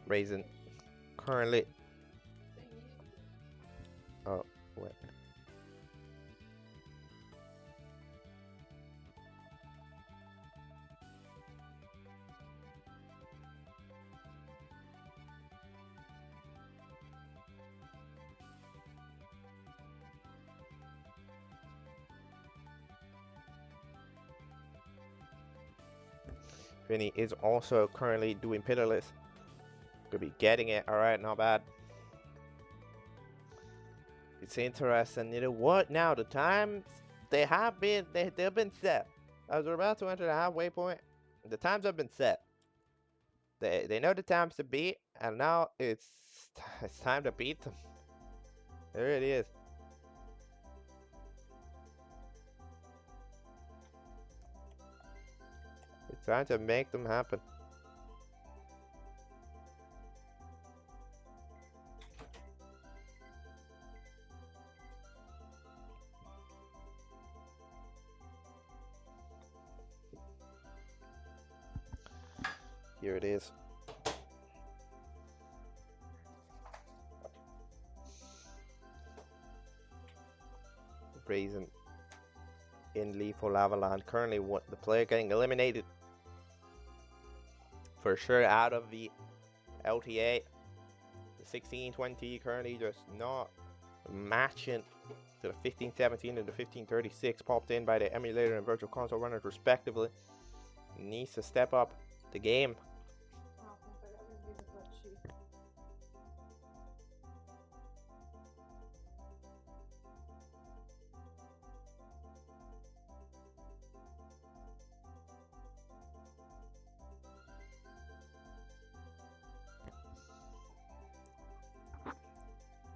Raisin currently. Oh, wait. Vinny is also currently doing pitiless. Could be getting it. All right, not bad. It's interesting. You know what? Now the times they've been set. As we're about to enter the halfway point, the times have been set. They know the times to beat, and now it's time to beat them. There it is. It's time to make them happen. Here it is. Brazen in lethal Avalanche. Currently, what the player getting eliminated for sure out of the LTA. The 16-20 currently just not matching to the 15-17 and the 15-36 popped in by the emulator and virtual console runners respectively. Needs to step up the game.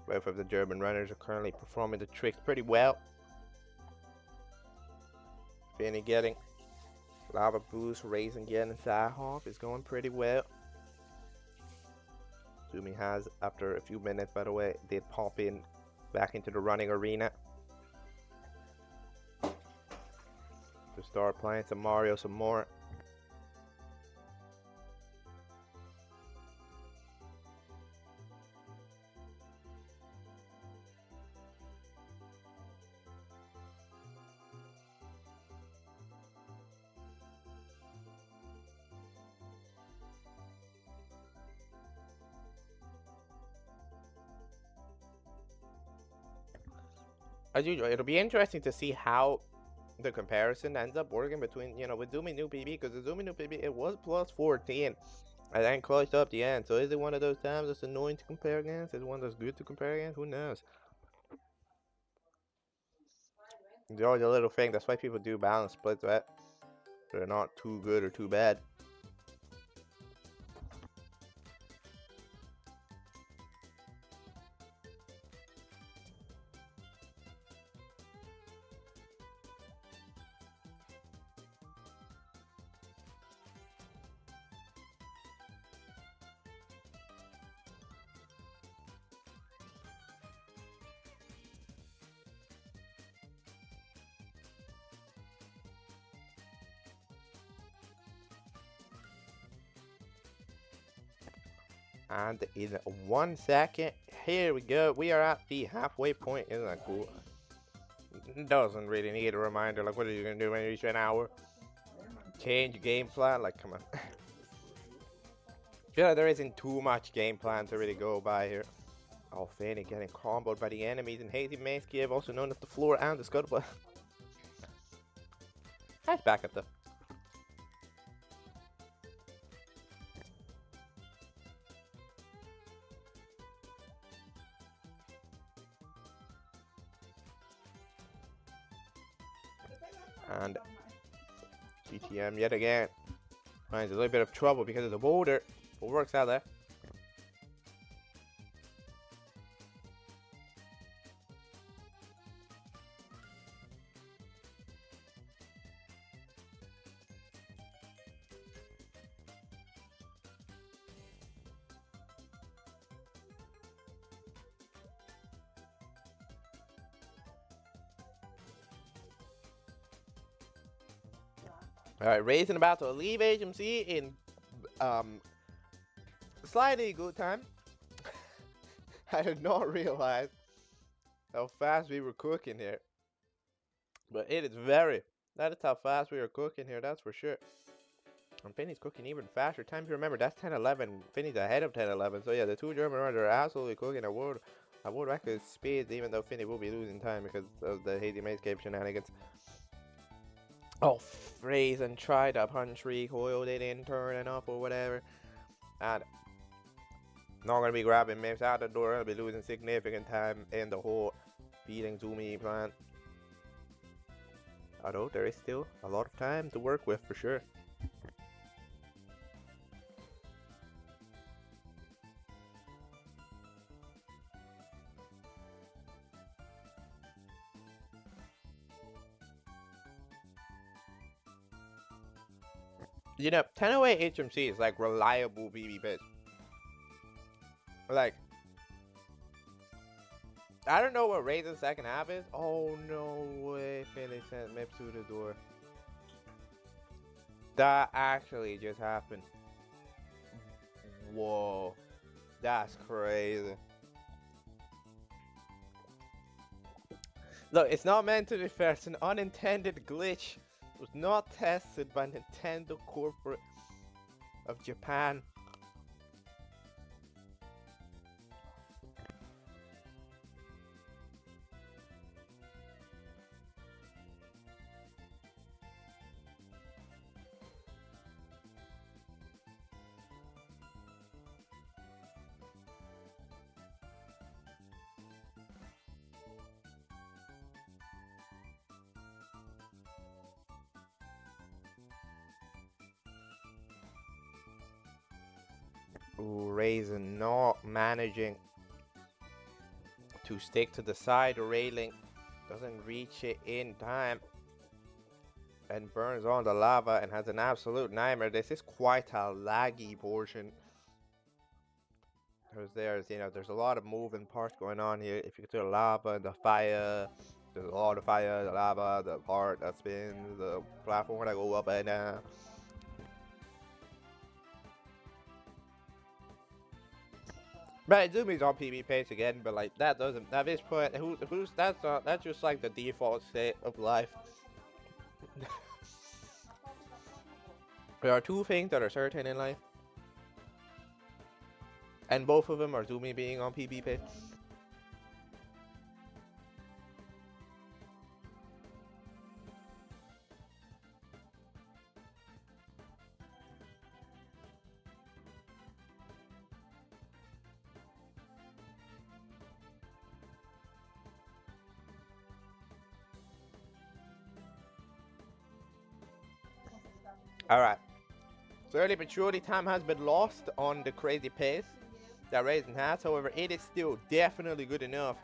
Both of the German runners are currently performing the tricks pretty well. Finny getting lava boost, raising getting side hop is going pretty well. Zumi has, after a few minutes by the way, did pop in back into the running arena to start playing some Mario some more. As usual, it'll be interesting to see how the comparison ends up working between, you know, with Zumi new PB, because the Zumi new PB, it was plus 14 and then closed up the end. So is it one of those times that's annoying to compare against? Is it one that's good to compare against? Who knows? There's always a little thing. That's why people do balance splits, right? They're not too good or too bad. And in 1 second, here we go. We are at the halfway point. Isn't that cool? Doesn't really need a reminder. Like, what are you gonna do when you reach an hour? Change your game plan? Like, come on. I feel like there isn't too much game plan to really go by here. Oh, Fanny getting comboed by the enemies in Hazy Maze Cave, also known as the floor and the scuttlebutt. Nice backup though. And GTM yet again finds a little bit of trouble because of the boulder, but works out there. Alright, Raisin about to leave HMC in slightly good time. I did not realize how fast we were cooking here. But it is that is how fast we are cooking here, that's for sure. And Finney's cooking even faster. Time to remember, that's 10-11. Finney's ahead of 10-11. So yeah, the two German runners are absolutely cooking at world record speeds, even though Finney will be losing time because of the Hazy Maze Cave shenanigans. Oh, phrase and tried a punch recoil, they didn't turn enough or whatever. And not gonna be grabbing Mips out the door, I'll be losing significant time in the whole beating Zumi plan. Although there is still a lot of time to work with for sure. You know, 1008 HMC is like reliable PvP. Like, I don't know what Raiden's second half is. Oh no way, Philly sent Mips to the door. That actually just happened. Whoa, that's crazy. Look, it's not meant to be fair. It's an unintended glitch. It was not tested by Nintendo Corporate of Japan. Raisin not managing to stick to the side railing, doesn't reach it in time, and burns on the lava and has an absolute nightmare. This is quite a laggy portion. Because there's a lot of moving parts going on here. If you get to the lava and the fire, there's a lot of fire, the lava, the part that spins, the platform that go up and down. Right, Zumi's on PB pace again, but like that doesn't at this point that's just like the default state of life. There are two things that are certain in life. And both of them are Zumi being on PB pace. Alright. Slowly but surely time has been lost on the crazy pace that Raisin has. However, it is still definitely good enough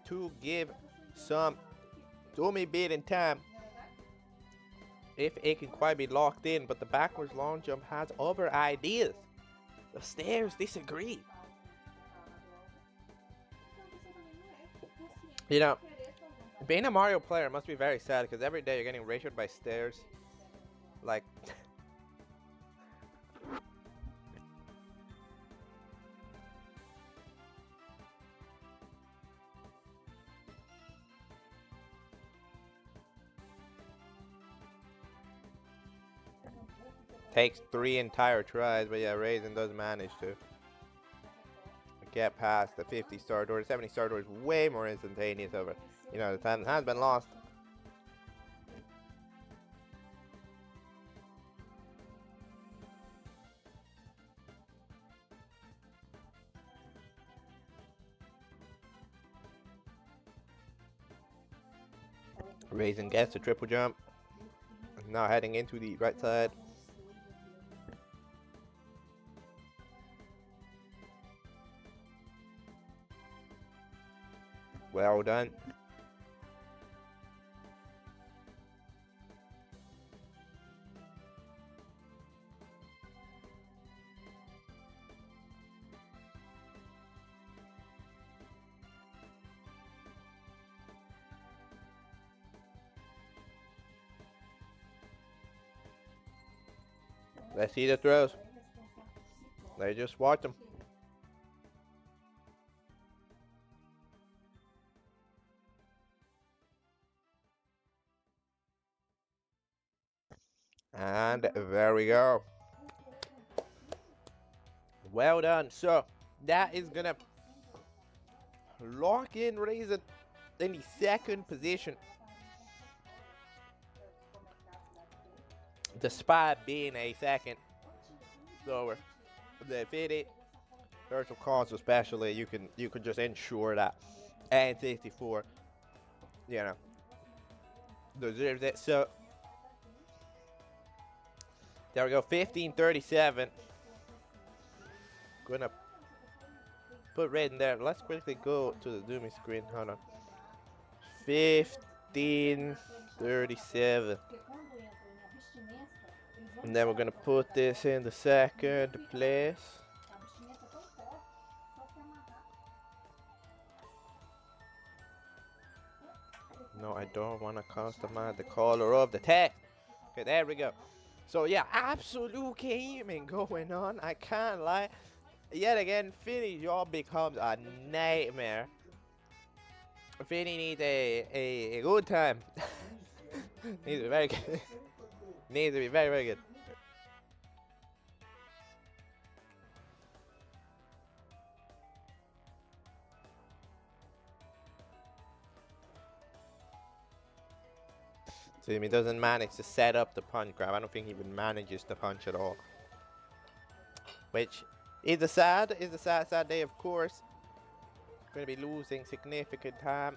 to give some Zumi beating time if it can quite be locked in. But the backwards long jump has other ideas. The stairs disagree. You know, being a Mario player must be very sad because every day you're getting ratioed by stairs. Like, takes 3 entire tries, but yeah, Raisin does manage to get past the 50 star door. The 70 star door is way more instantaneous over. You know, the time has been lost. Raisin gets the triple jump. Now heading into the right side. Well done. Let's see the throws. Let's just watch them. And there we go. Well done. So that is gonna lock in Raisin in the second position despite being a second lower than Fitty. Virtual console especially, you can just ensure that N64, you know, deserves it. So there we go, 1537. Gonna put red in there. Let's quickly go to the Doomy screen. Hold on. 1537. And then we're gonna put this in the second place. No, I don't want to customize the color of the text. Okay, there we go. So yeah, absolute gaming going on. I can't lie. Yet again, Finny job becomes a nightmare. Finny needs a good time. Needs to be very good. Needs to be very, very good. So he doesn't manage to set up the punch grab. I don't think he even manages the punch at all. Which is a sad day, of course. Going to be losing significant time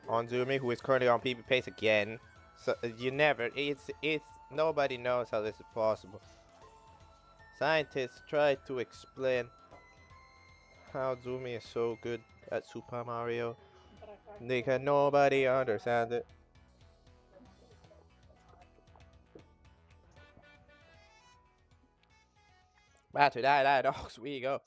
on Zumi, who is currently on PB pace again. So it's nobody knows how this is possible. Scientists try to explain how Zumi is so good at Super Mario. Nobody understands it. Back to die, dogs. We go.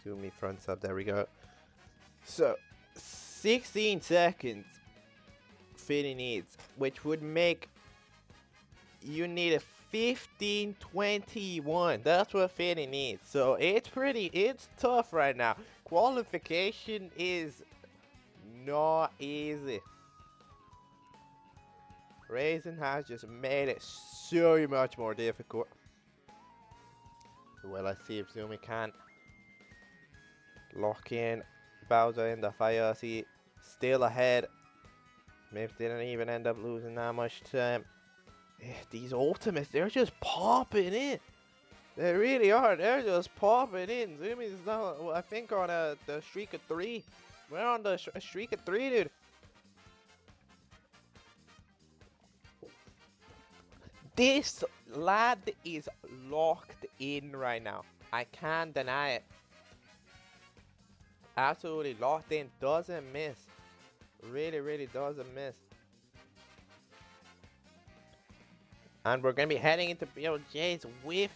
Zumi front sub. There we go. So 16 seconds Finny needs, which would make you need a 15:21. That's what Finny needs. So it's tough right now. Qualification is not easy. Raisin has just made it so much more difficult. Well, let's see if Zumi can lock in Bowser in the fire. See, still ahead. Maybe didn't even end up losing that much time. These ultimates, they're just popping in. They really are. They're just popping in. Zumi's now, I think, on the streak of 3. We're on the streak of 3, dude. This lad is locked in right now. I can't deny it. Absolutely locked in. Doesn't miss. Really, really doesn't miss. And we're going to be heading into BLJs with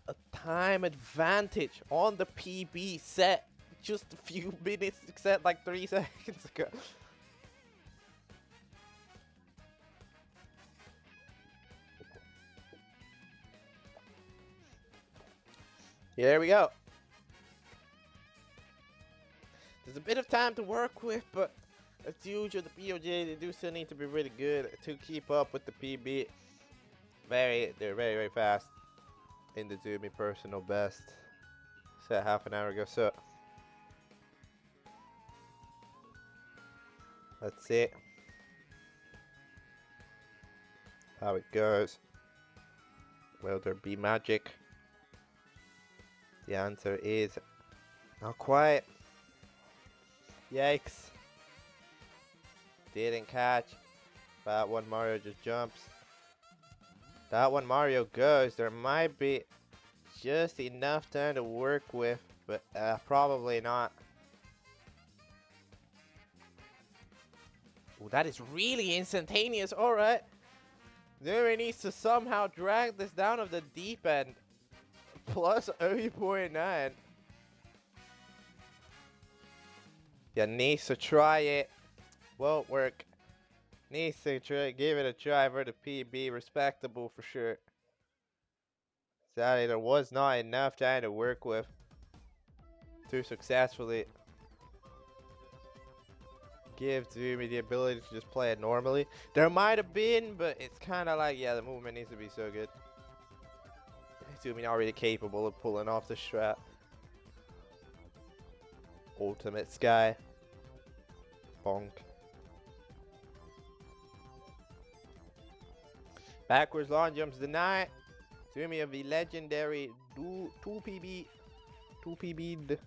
a time advantage on the PB set just a few minutes, set like 3 seconds ago. Yeah, there we go. There's a bit of time to work with, but as usual, the BOJ, they do still need to be really good to keep up with the PB. They're very, very fast in the Zumi personal best set half an hour ago. So let's see how it goes. Will there be magic? The answer is not quite. Yikes. Didn't catch. That one Mario just jumps. That one Mario goes. There might be just enough time to work with, but probably not. Ooh, that is really instantaneous. Alright. Zumi needs to somehow drag this down of the deep end. Plus 0.9. Yeah, needs to try it. Won't work. Needs to try, give it a try for the PB. Respectable for sure. Sadly, there was not enough time to work with to successfully give Zumi the ability to just play it normally. There might have been, but it's kind of like, yeah, the movement needs to be so good. Zumi not really capable of pulling off the strat. Ultimate Sky. Bonk. Backwards long jumps denied. Zumi of the legendary 2PB. 2PB'd.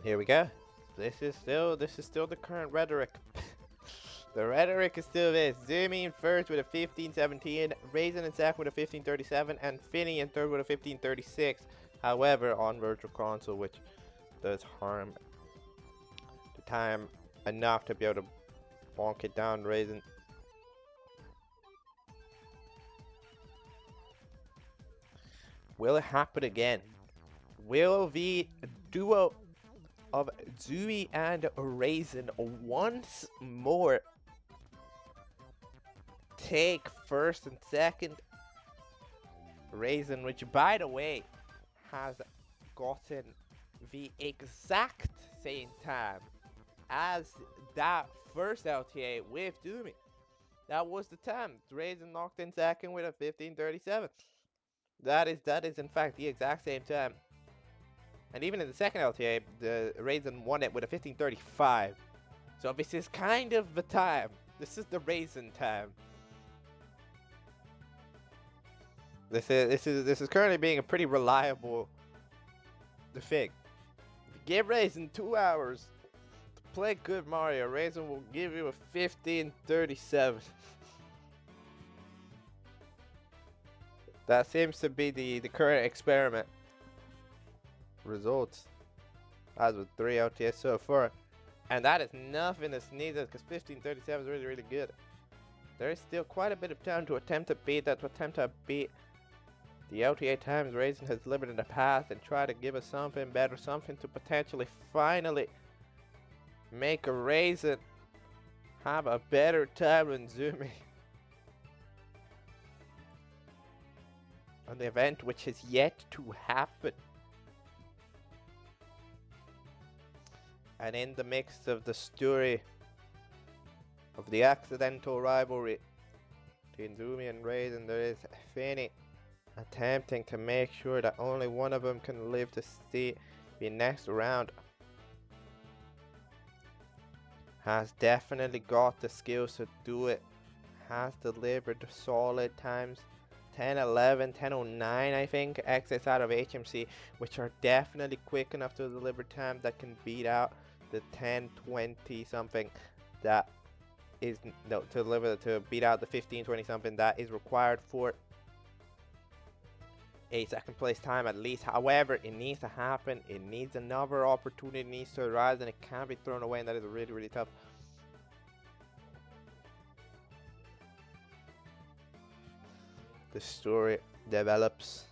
Here we go. This is still the current rhetoric. The rhetoric is still this. Zumi in first with a 15-17, Raisin in second with a 15-37, and Finny in third with a 15-36. However, on Virtual Console, which does harm the time enough to be able to bonk it down, Raisin. Will it happen again? Will the duo of Zumi and Raisin once more take first and second? Raisin, which by the way has gotten the exact same time as that first LTA with Zumi. That was the time. Raisin knocked in second with a 15-37. That is in fact the exact same time. And even in the second LTA, the Raisin won it with a 15-35. So this is kind of the time. This is the Raisin time. This is currently being a pretty reliable thing. If you give Raisin 2 hours to play good Mario, Raisin will give you a 15-37. That seems to be the current experiment. Results as with 3 LTS so far, and that is nothing to sneeze at because 15-37 is really good. There is still quite a bit of time to attempt to beat that, the LTA times Raisin has delivered in the past, and try to give us something better, something to potentially finally make a Raisin have a better time than Zumi. An event which has yet to happen. And in the mix of the story of the accidental rivalry between Zumi and Raisin, there is Finny attempting to make sure that only one of them can live to see the next round. Has definitely got the skills to do it. Has delivered solid times. 10-11, 10-09 I think, exits out of HMC, which are definitely quick enough to deliver time that can beat out the 10-20 something that is, no, to beat out the 15-20 something that is required for a second place time at least. However, it needs to happen. It needs another opportunity, needs to arise, and it can't be thrown away, and that is really tough. The story develops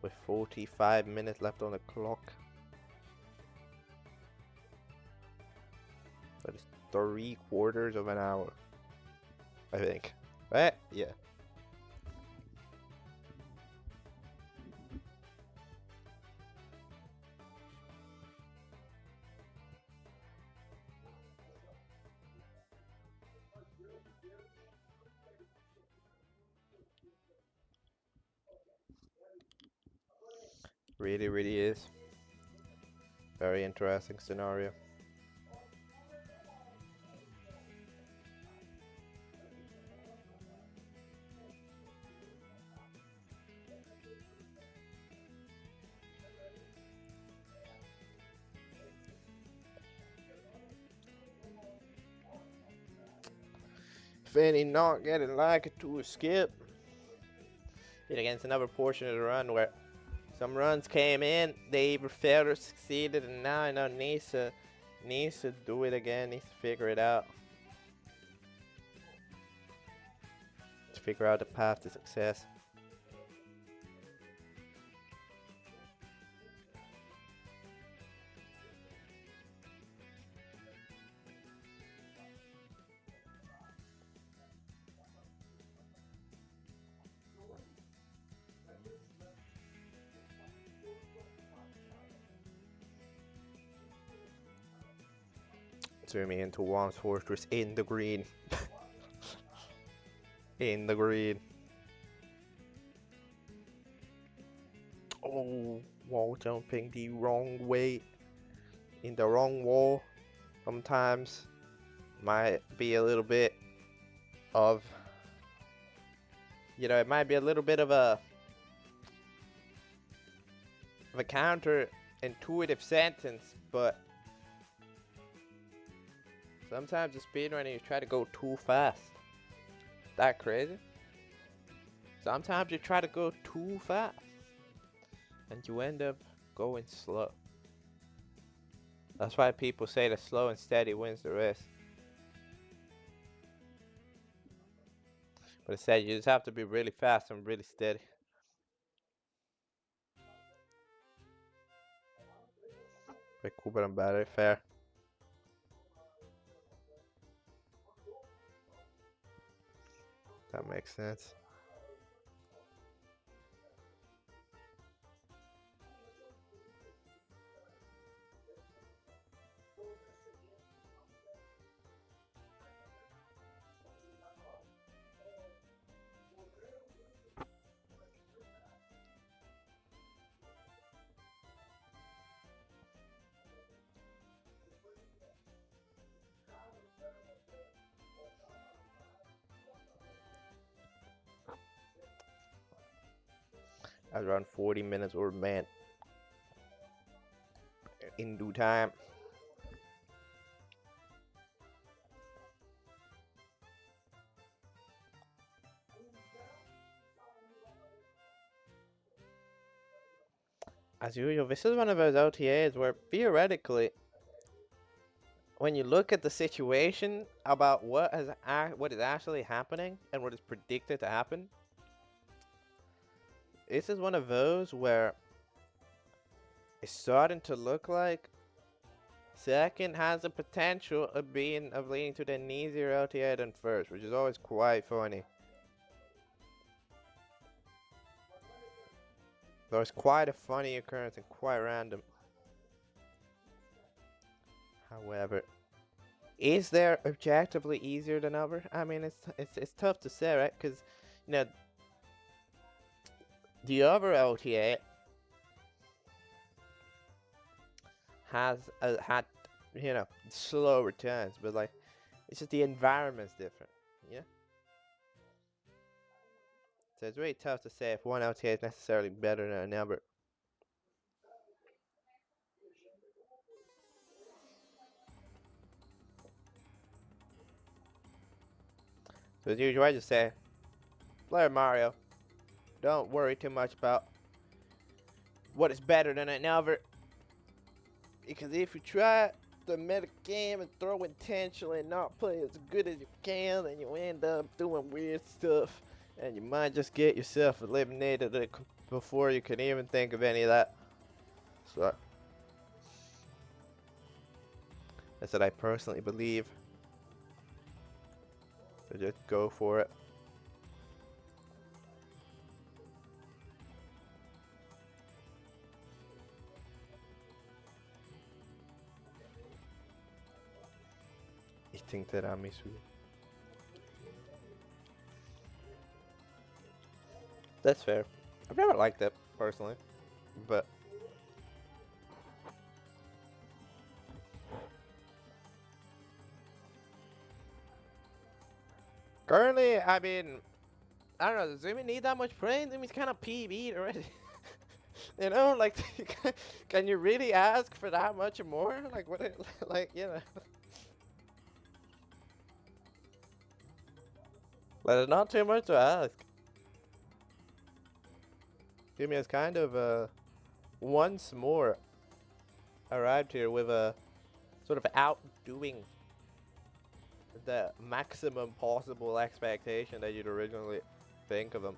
with 45 minutes left on the clock. That is 3/4 of an hour, I think. Right? Yeah. Really is. Very interesting scenario. Fanny not getting like to skip. Yet again, it's another portion of the run where some runs came in, they either failed or succeeded, and now I know needs to do it again, needs to figure it out. figure out the path to success. Zooming into Worm's Fortress in the green. In the green. Oh, wall jumping the wrong way. In the wrong wall. Sometimes might be a little bit of, you know, it might be a little bit of a counter-intuitive sentence, but sometimes the speedrunning you try to go too fast. That crazy? Sometimes you try to go too fast and you end up going slow. That's why people say that slow and steady wins the race. But instead you just have to be really fast and really steady. Bit cool, but I'm battery fair. That makes sense. Around 40 minutes or man in due time. As usual, this is one of those LTAs where theoretically, when you look at the situation about what is actually happening and what is predicted to happen, this is one of those where it's starting to look like second has the potential of leading to an easier LTA than first, which is always quite funny. Though it's quite a funny occurrence and quite random. However, is there objectively easier than other? I mean, it's tough to say, right? Because, you know, the other LTA has had, you know, slow returns, but like, it's just the environment's different, yeah. So it's really tough to say if one LTA is necessarily better than another. So as usual, I just say, play Mario. Don't worry too much about what is better than another. Because if you try the meta game and throw intentionally and not play as good as you can, then you end up doing weird stuff. And you might just get yourself eliminated before you can even think of any of that. So that's what I personally believe. So just go for it. Eating tiramisu. That's fair. I've never liked it personally, but currently, I mean, I don't know. Does Zumi need that much brain? Zumi's kind of PB'd already. You know, like, can you really ask for that much more? Like, what? Like, you know. But it's not too much to ask. Zumi has kind of once more arrived here with a sort of outdoing the maximum possible expectation that you'd originally think of him.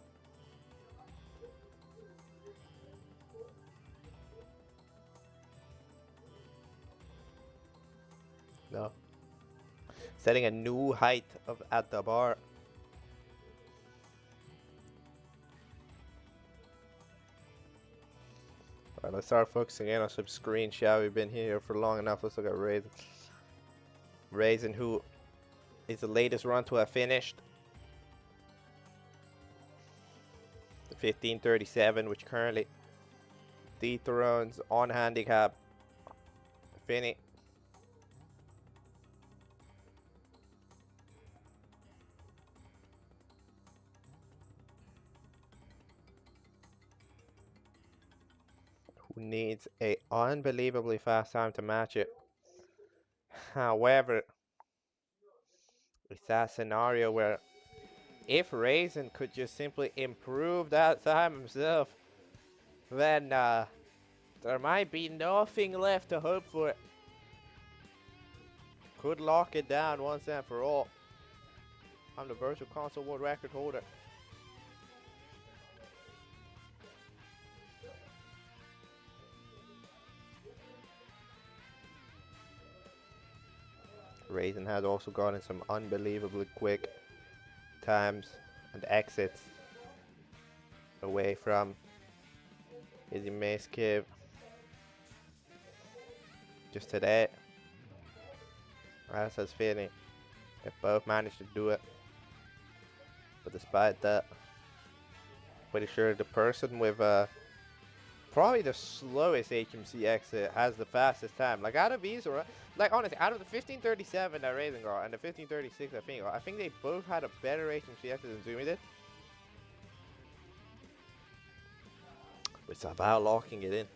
No. Setting a new height of at the bar. Alright, let's start focusing in on some screen, shall we? We've been here for long enough. Let's look at Raisin. Raisin, who is the latest run to have finished. The 1537, which currently dethrones on handicap Finney. Who needs a unbelievably fast time to match it. However, it's that scenario where if Raisin could just simply improve that time himself, then there might be nothing left to hope for. Could lock it down once and for all. I'm the Virtual Console World Record holder. Raisin has also gotten some unbelievably quick times and exits away from his Mace Cave. Just today, as has Finney, they both managed to do it. But despite that, pretty sure the person with probably the slowest HMC exit has the fastest time. Like out of these, or like honestly, out of the 1537 that Raisin got and the 1536 that Finney got, I think they both had a better HMC exit than Zumi did. It's about locking it in.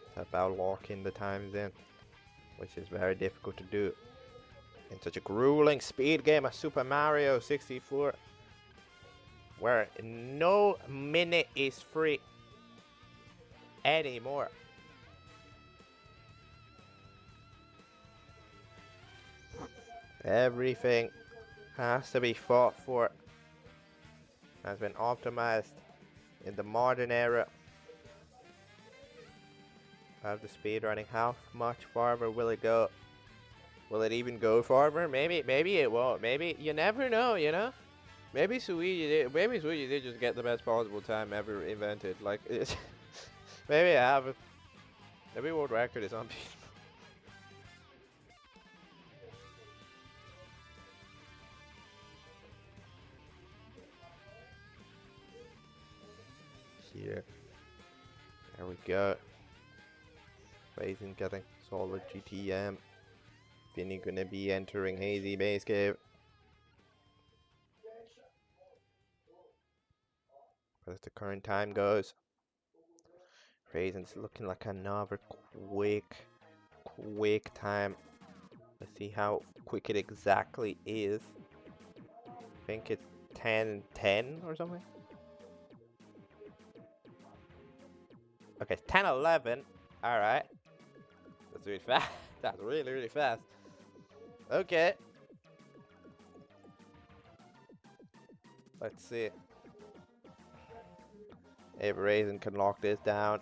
It's about locking the times in, which is very difficult to do in such a grueling speed game as Super Mario 64, where no minute is free anymore. Everything has to be fought for, has been optimized in the modern era of the speedrunning. How much farther will it go? Will it even go farther? Maybe it won't. Maybe, you never know, you know? Maybe Suigi did just get the best possible time ever invented. Like, it's maybe I have it. Maybe world record is unbeatable. Here. There we go. Raisin getting solid GTM. Finney gonna be entering Hazy Base Cave. But as the current time goes, Raisin's looking like another quick time. Let's see how quick it exactly is. I think it's 10:10 or something. Okay, it's 10:11. All right, that's really fast. That's really fast. Okay, let's see if Raisin can lock this down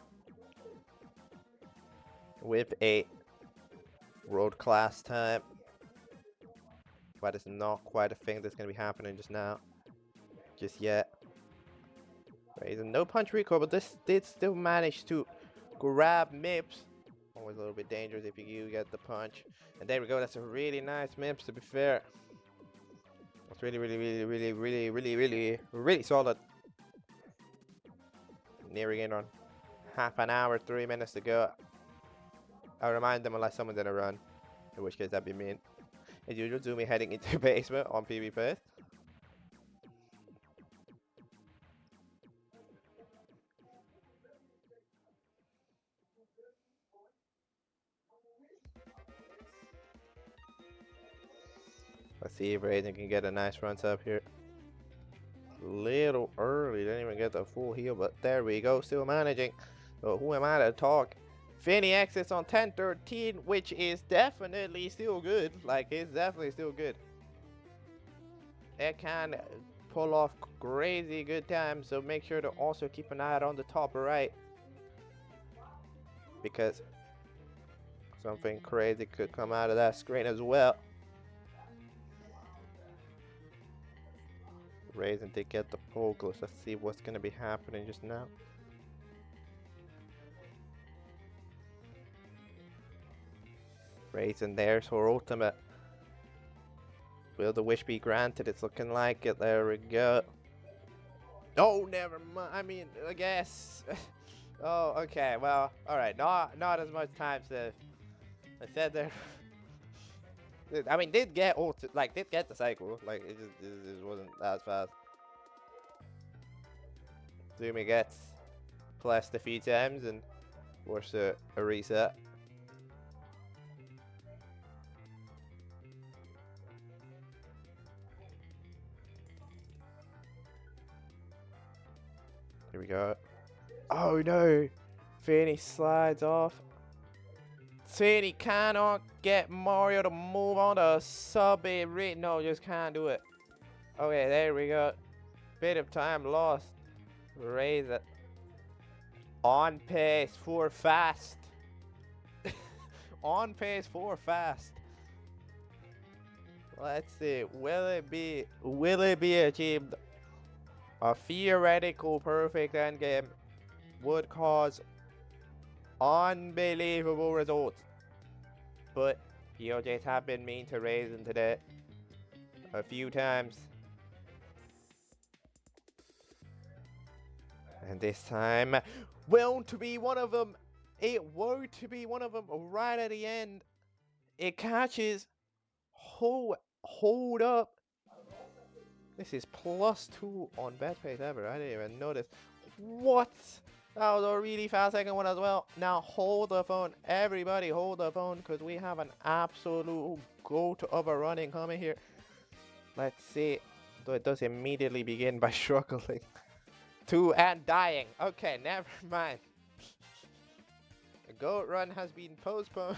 with a road class time. But it's not quite a thing that's gonna be happening just yet. Raisin, no punch recoil, but this did still manage to grab Mips. Always a little bit dangerous if you get the punch. And there we go, that's a really nice Mips, to be fair. That's really solid. Nearing in on half an hour, 3 minutes to go. I'll remind them unless someone's in a run, in which case that'd be mean. As usual, Zumi heading into basement on PvP. Let's see if Raisin can get a nice run up here. Little early, didn't even get the full heal, but there we go, still managing. So who am I to talk? Finny exits on 10:13, which is definitely still good. Like, it's definitely still good. It can pull off crazy good times, so make sure to also keep an eye out on the top right, because something crazy could come out of that screen as well. Raisin did get the pole close. Let's see what's going to be happening just now. Raisin, there's her ultimate. Will the wish be granted? It's looking like it. There we go. Oh, never mind. I mean, I guess. Oh, okay. Well, all right. Not as much time as I said there. I mean, did get the cycle. Like, it just wasn't as fast. Zumi gets blessed a few times and forces a reset. Here we go. Oh no! Fanny slides off. Fanny cannot get Mario to move on to sub a rate. No, just can't do it. Okay, there we go. Bit of time lost. Raise it. On pace for fast. On pace for fast. Let's see. Will it be achieved? A theoretical perfect endgame would cause unbelievable results. But POJs have been mean to Raisin today a few times. And this time, won't be one of them. It won't be one of them right at the end. It catches. Hold up. This is +2 on best pace ever. I didn't even notice. What? That was a really fast second one as well. Now hold the phone. Everybody hold the phone, because we have an absolute goat of a running coming here. Let's see. Though it does immediately begin by struggling. And dying. Okay, never mind. The goat run has been postponed.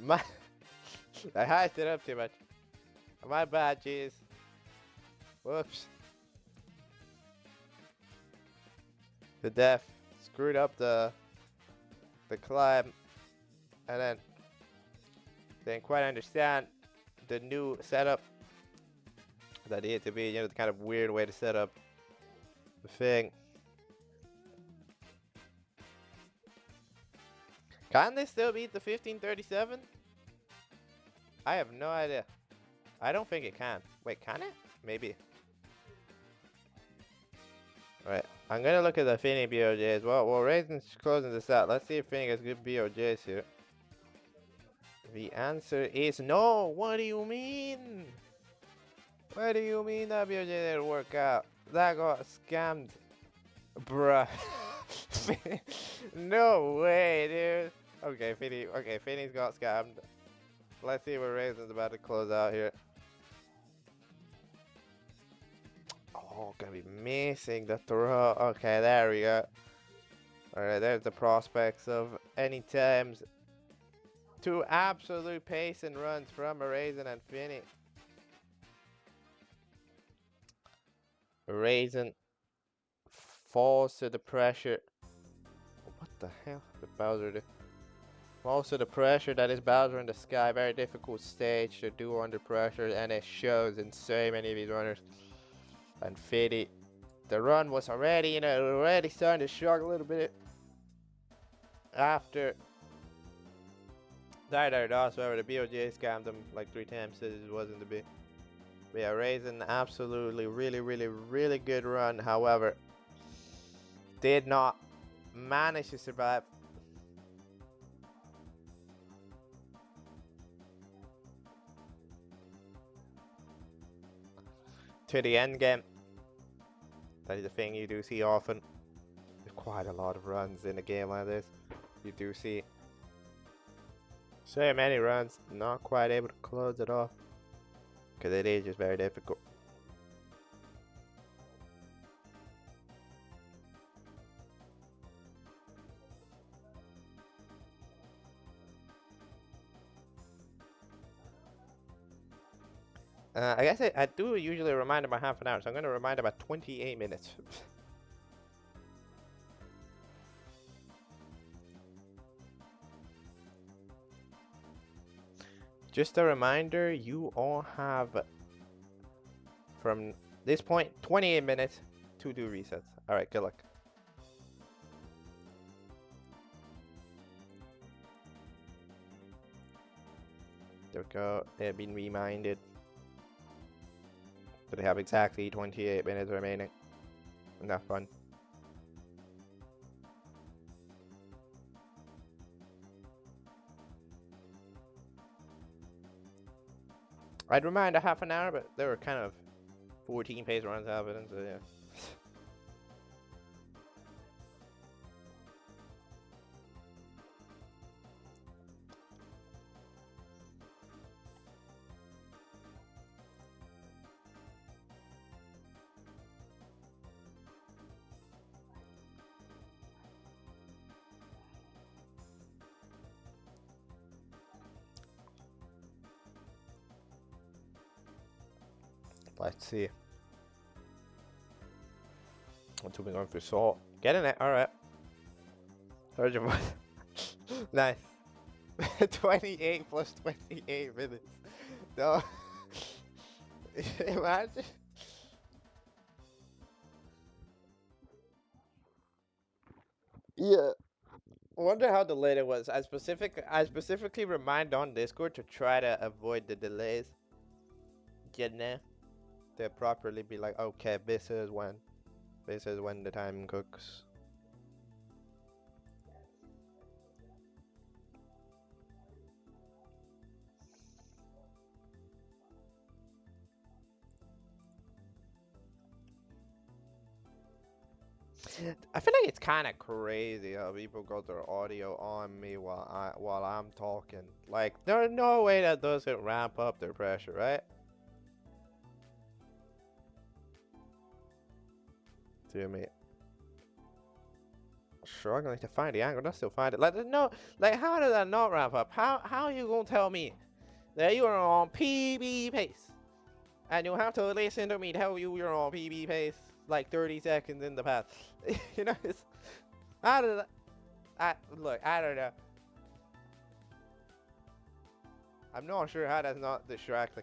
I hyped it up too much. My bad, jeez. Whoops. The death screwed up the climb, and then didn't quite understand the new setup that needed to be, you know, the kind of weird way to set up the thing. Can they still beat the 1537? I have no idea. I don't think it can. Wait, can it? Maybe. Alright, I'm gonna look at the Finny BOJ as well. Well, Raisin's closing this out. Let's see if Finny gets good BOJs here. The answer is no. What do you mean? What do you mean that BOJ didn't work out? That got scammed. Bruh. No way, dude. Okay, Finny's got scammed. Let's see what Raisin's about to close out here. Oh, gonna be missing the throw. Okay, there we go. Alright, there's the prospects of any times. Two absolute pace and runs from Raisin and Finny. Raisin falls to the pressure. What the hell did Bowser do? Falls to the pressure that is Bowser in the sky. Very difficult stage to do under pressure, and it shows in so many of these runners. And Finny, the run was already, you know, already starting to struggle a little bit after whoever the BOJ scammed him like 3 times, says it wasn't to be. But yeah, Raisin absolutely really good run. However, did not manage to survive. To the end game. That is a thing you do see often. There's quite a lot of runs in a game like this. You do see so many runs, not quite able to close it off, because it is just very difficult. I guess I do usually remind about half an hour, so I'm going to remind about 28 minutes. Just a reminder, you all have, from this point, 28 minutes to do resets. Alright, good luck. There we go. They've been reminded. So they have exactly 28 minutes remaining. Enough fun. I'd remind a half an hour, but there were kind of 14 pace runs happening, so yeah. Let's see. Until we going for salt. Getting it, alright. Heard your voice. Nice. 28 plus 28 minutes. No. Imagine. Yeah. I wonder how delayed it was. I specifically remind on Discord to try to avoid the delays. Getting there. To properly be like, okay, this is when the time cooks. I feel like it's kind of crazy how people got their audio on me while I'm talking. Like, there's no way that doesn't ramp up their pressure, right? To me, struggling to find the angle. Let's still find it. Like, no, like, how did that not ramp up? How are you gonna tell me that you are on PB pace, and you have to listen to me tell you you're on PB pace like 30 seconds in the past? You know, it's how did look, I don't know. I'm not sure how that's not distracting.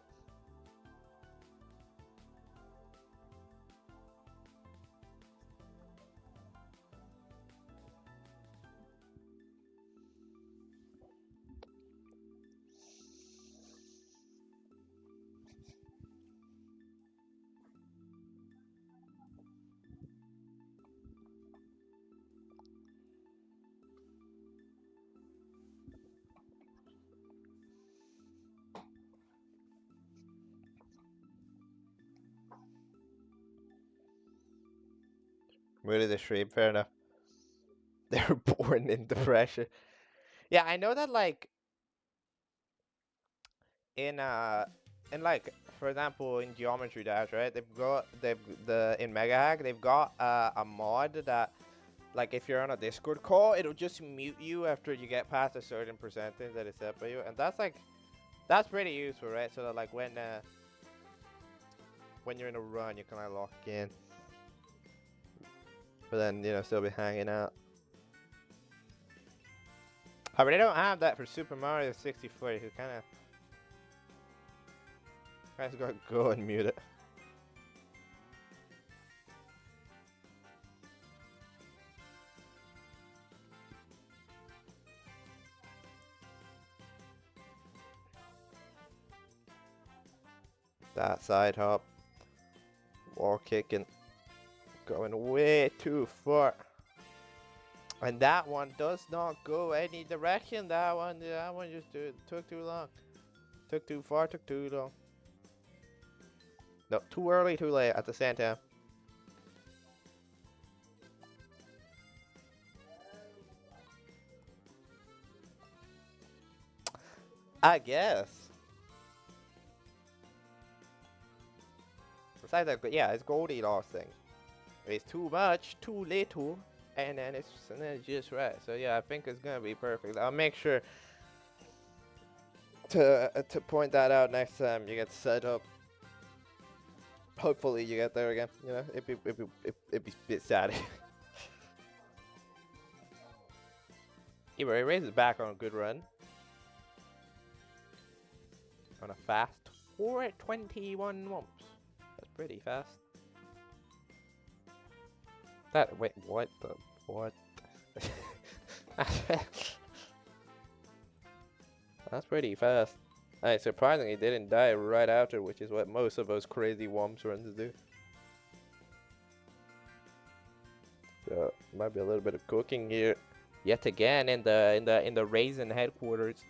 Really, the stream, fair enough. They were born into pressure. Yeah, I know that, like, in like, for example, in Geometry Dash, right? In Mega Hack, they've got a mod that, like, if you're on a Discord call, it'll just mute you after you get past a certain percentage that is set by you, and that's pretty useful, right? So that, like, when you're in a run, you can, like, lock in, but then, you know, still be hanging out. However, they don't have that for Super Mario 64, who kind of gotta go and mute it. That side hop, wall kicking, going way too far. And that one does not go any direction. That one just took too long. Took too far, took too long. No, too early, too late at the same time. I guess. Besides that, yeah, it's Goldilocks thing. It's too much, too little, and then it's just right. So yeah, I think it's gonna be perfect. I'll make sure to point that out next time you get set up Hopefully you get there again. You know, it'd be a bit sad. Anyway, Raze is back on a good run. On a fast 421 wumps. That's pretty fast. Wait, what the, what? That's pretty fast. I surprisingly didn't die right after, which is what most of those crazy wumps runs do. So might be a little bit of cooking here, yet again in the Raisin headquarters.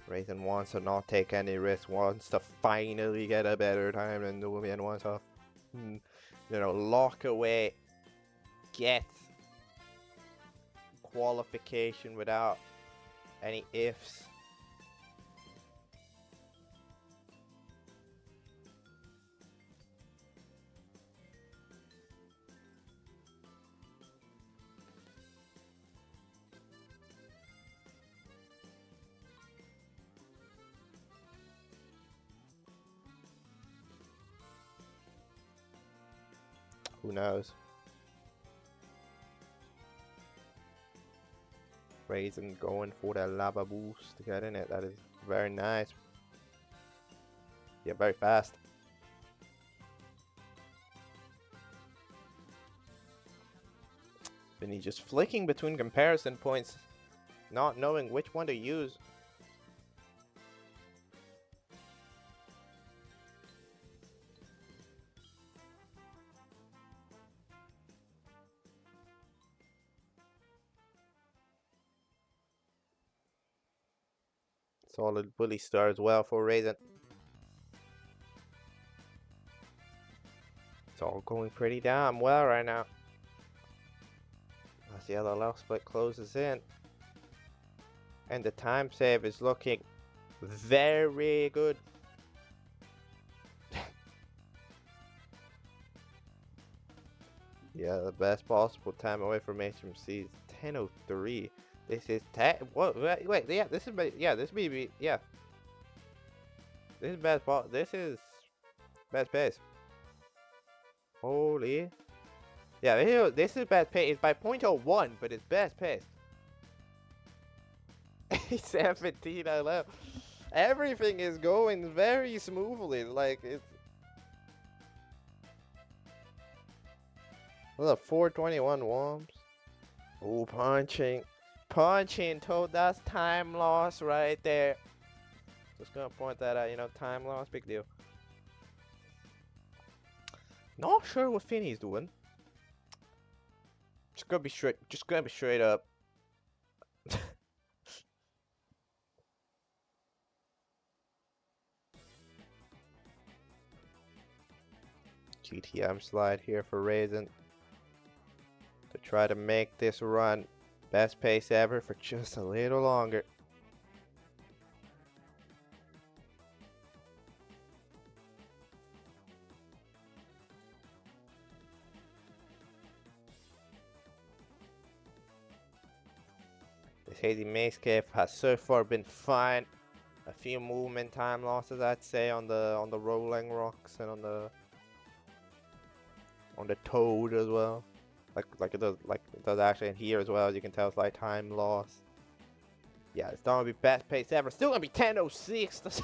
Raisin wants to not take any risks, wants to finally get a better time than Numi, and wants to, you know, lock away, get qualification without any ifs. Who knows? Raisin going for the lava boost to get in it. That is very nice. Yeah, very fast. Then he's just flicking between comparison points, not knowing which one to use. Solid bully star as well for Raisin. It's all going pretty damn well right now. As the LLL split closes in. And the time save is looking very good. Yeah, the best possible time away from HMC is 10:03. This is what? Wait, yeah, this is yeah, this be yeah. This is best this is best pace. Holy. Yeah, this is best pace. It's by 0.01, but it's best pace. 17 I left. Everything is going very smoothly. Like it's look, 421 womps. Oh, punching. Punching told that's time loss right there. Just gonna point that out, you know, time loss, big deal. Not sure what Finney's doing. Just gonna be straight up. GTM slide here for Raisin to try to make this run best pace ever for just a little longer. This Hazy Maze Cave has so far been fine. A few movement time losses, I'd say, on the rolling rocks and on the toad as well. Like it does actually in here as well. As you can tell, slight time loss. Yeah, it's not gonna be best pace ever. Still gonna be 10:06.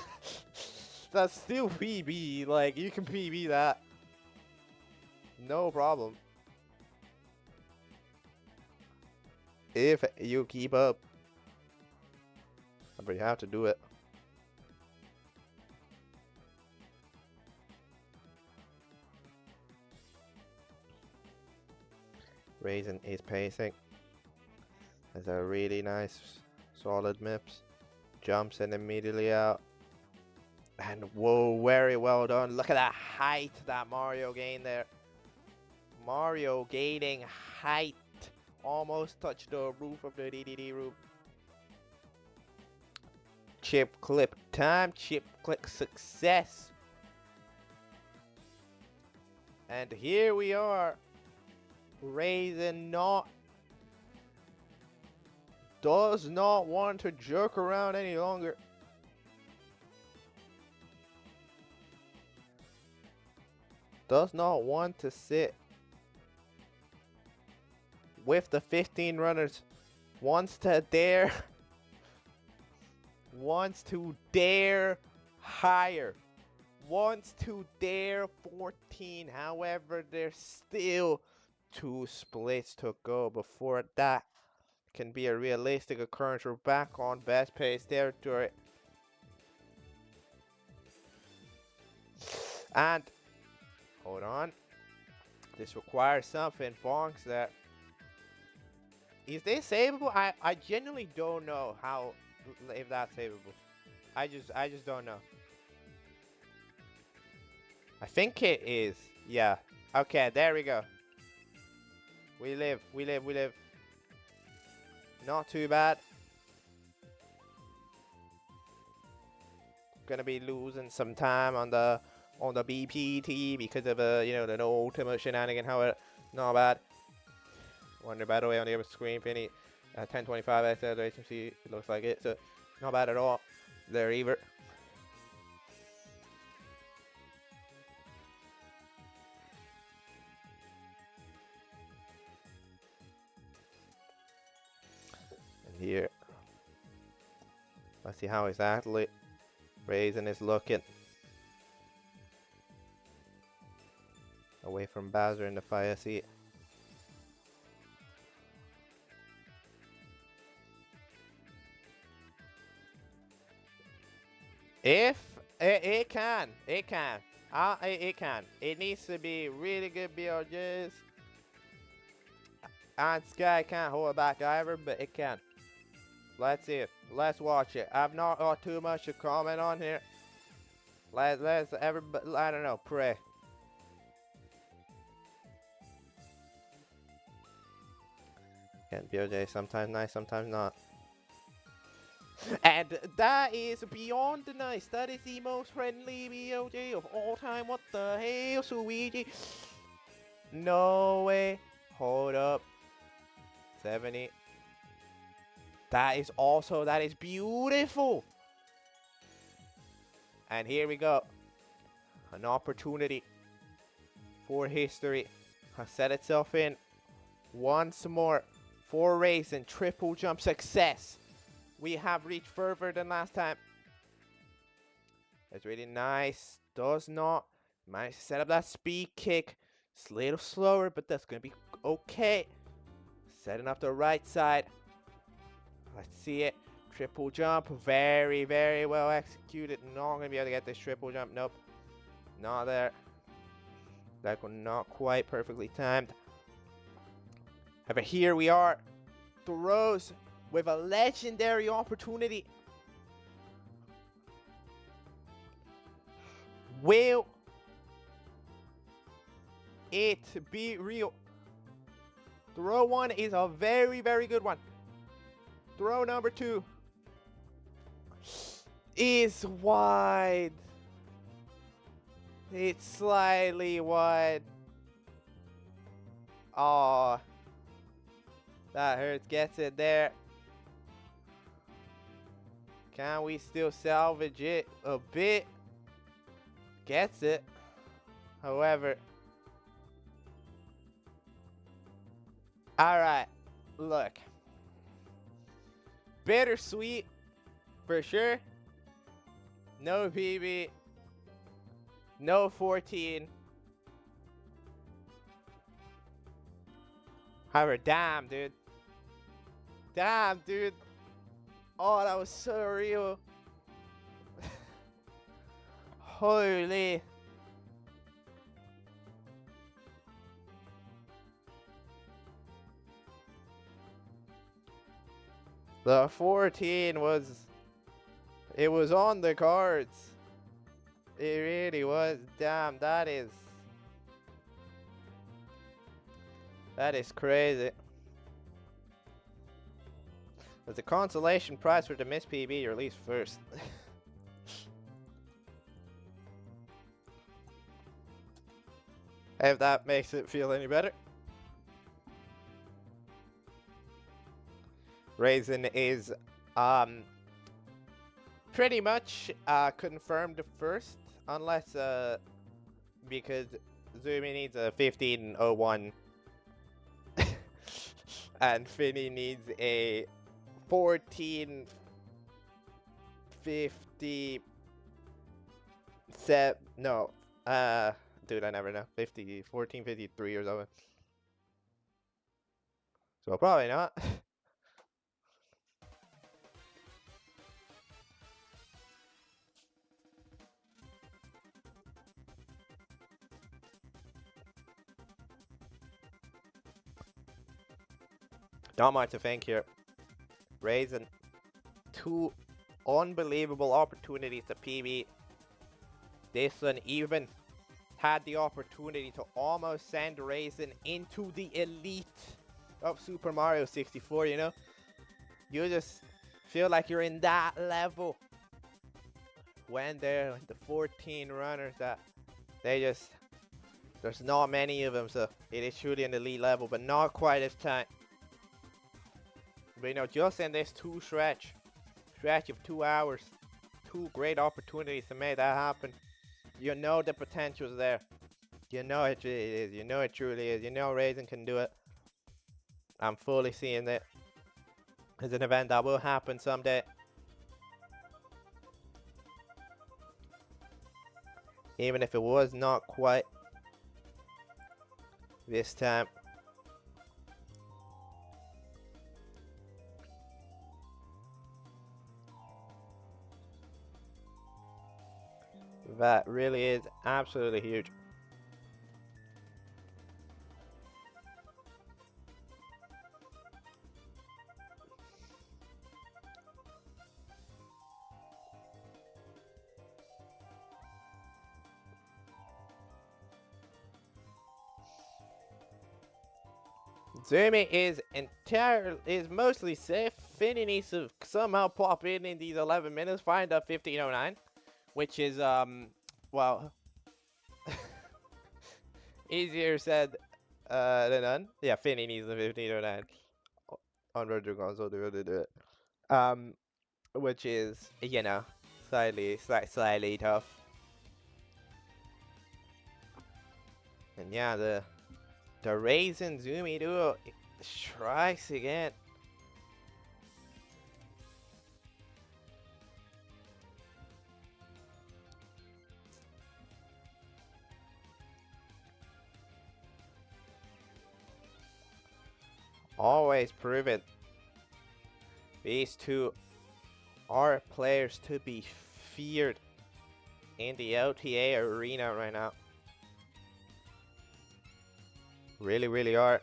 That's still PB. Like you can PB that, no problem. If you keep up, but you have to do it. Raisin is pacing. Has a really nice solid mips. Jumps in immediately out. And whoa, very well done. Look at that height that Mario gained there. Mario gaining height. Almost touched the roof of the DDD roof. Chip clip time. Chip click success. And here we are. Raisin not does not want to jerk around any longer. Does not want to sit with the 15 runners. Wants to dare. Wants to dare higher. Wants to dare 14. However, there's still 2 splits to go before that can be a realistic occurrence. We're back on best pace territory. And hold on. This requires something. Bonks there. Is this savable? I genuinely don't know how, if that's savable. I just don't know. I think it is. Yeah. Okay, there we go. We live. Not too bad. Gonna be losing some time on the BPT because of you know, the no ultimate shenanigan. However, not bad. Wonder by the way on the other screen, Finny. 1025 XL HMC. It looks like it. So not bad at all. There either. Here, let's see how exactly Raisin is looking. Away from Bowser in the fire seat. If it can. It can. It needs to be really good BRJs. And Sky can't hold it back either, but it can. Let's see it. Let's watch it. I've not got too much to comment on here. Let's everybody, I don't know, pray. Can't BOJ, sometimes nice, sometimes not. And that is beyond the nice. That is the most friendly BOJ of all time. What the hell, Suigi? No way. Hold up. 70. That is beautiful. And here we go. An opportunity for history has set itself in once more for Raisin. Triple jump success. We have reached further than last time. That's really nice. Does not manage to set up that speed kick. It's a little slower, but that's going to be okay. Setting up the right side. Let's see it. Triple jump. Very, very well executed. Not going to be able to get this triple jump. Nope. Not there. That one not quite perfectly timed. However, here we are. Throws with a legendary opportunity. Will it be real? Throw one is a very, very good one. Throw number two is wide. It's slightly wide. Aw. That hurts. Gets it there. Can we still salvage it a bit? Gets it. However. Alright. Look. Bittersweet. For sure. No PB. No 14. However, damn, dude. Damn, dude. Oh, that was so real. Holy. The 14 was... It was on the cards. It really was. Damn, that is crazy. As a consolation prize for the Miss PB, you're at least first. If that makes it feel any better. Raisin is pretty much confirmed first, unless because Zumi needs a 1501 and Finny needs a 1457. No, dude, I never know. 1453 or something. So probably not. Not much to think here. Raisin, 2 unbelievable opportunities to PB. This one even had the opportunity to almost send Raisin into the elite of Super Mario 64, you know? You just feel like you're in that level when they're like the 14 runners that there's not many of them, so it is truly an elite level, but not quite this time. But you know, just in this stretch of 2 hours, 2 great opportunities to make that happen. You know the potential's there. You know it really is. You know it truly is. You know Raisin can do it. I'm fully seeing it as an event that will happen someday. Even if it was not quite this time. That really is absolutely huge. Zumi is mostly safe. Finny needs to somehow pop in these 11 minutes, find a 1509, which is well, easier said than done. Yeah, Finny needs the 1509 on Virtual Console to be able to do it. Which is, you know, slightly tough. And yeah, the Raisin Zumi duo strikes again. Always proven these two are players to be feared in the LTA arena right now. Really, really are.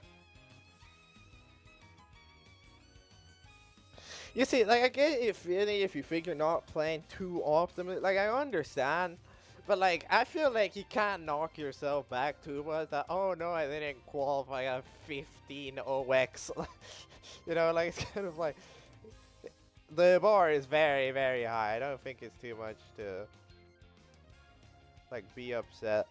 You see, like, I get if you think you're not playing too optimally, like, I understand. But, like, I feel like you can't knock yourself back too much that, oh no, I didn't qualify at 15 OX. You know, like, it's kind of like, the bar is very, very high. I don't think it's too much to, like, be upset.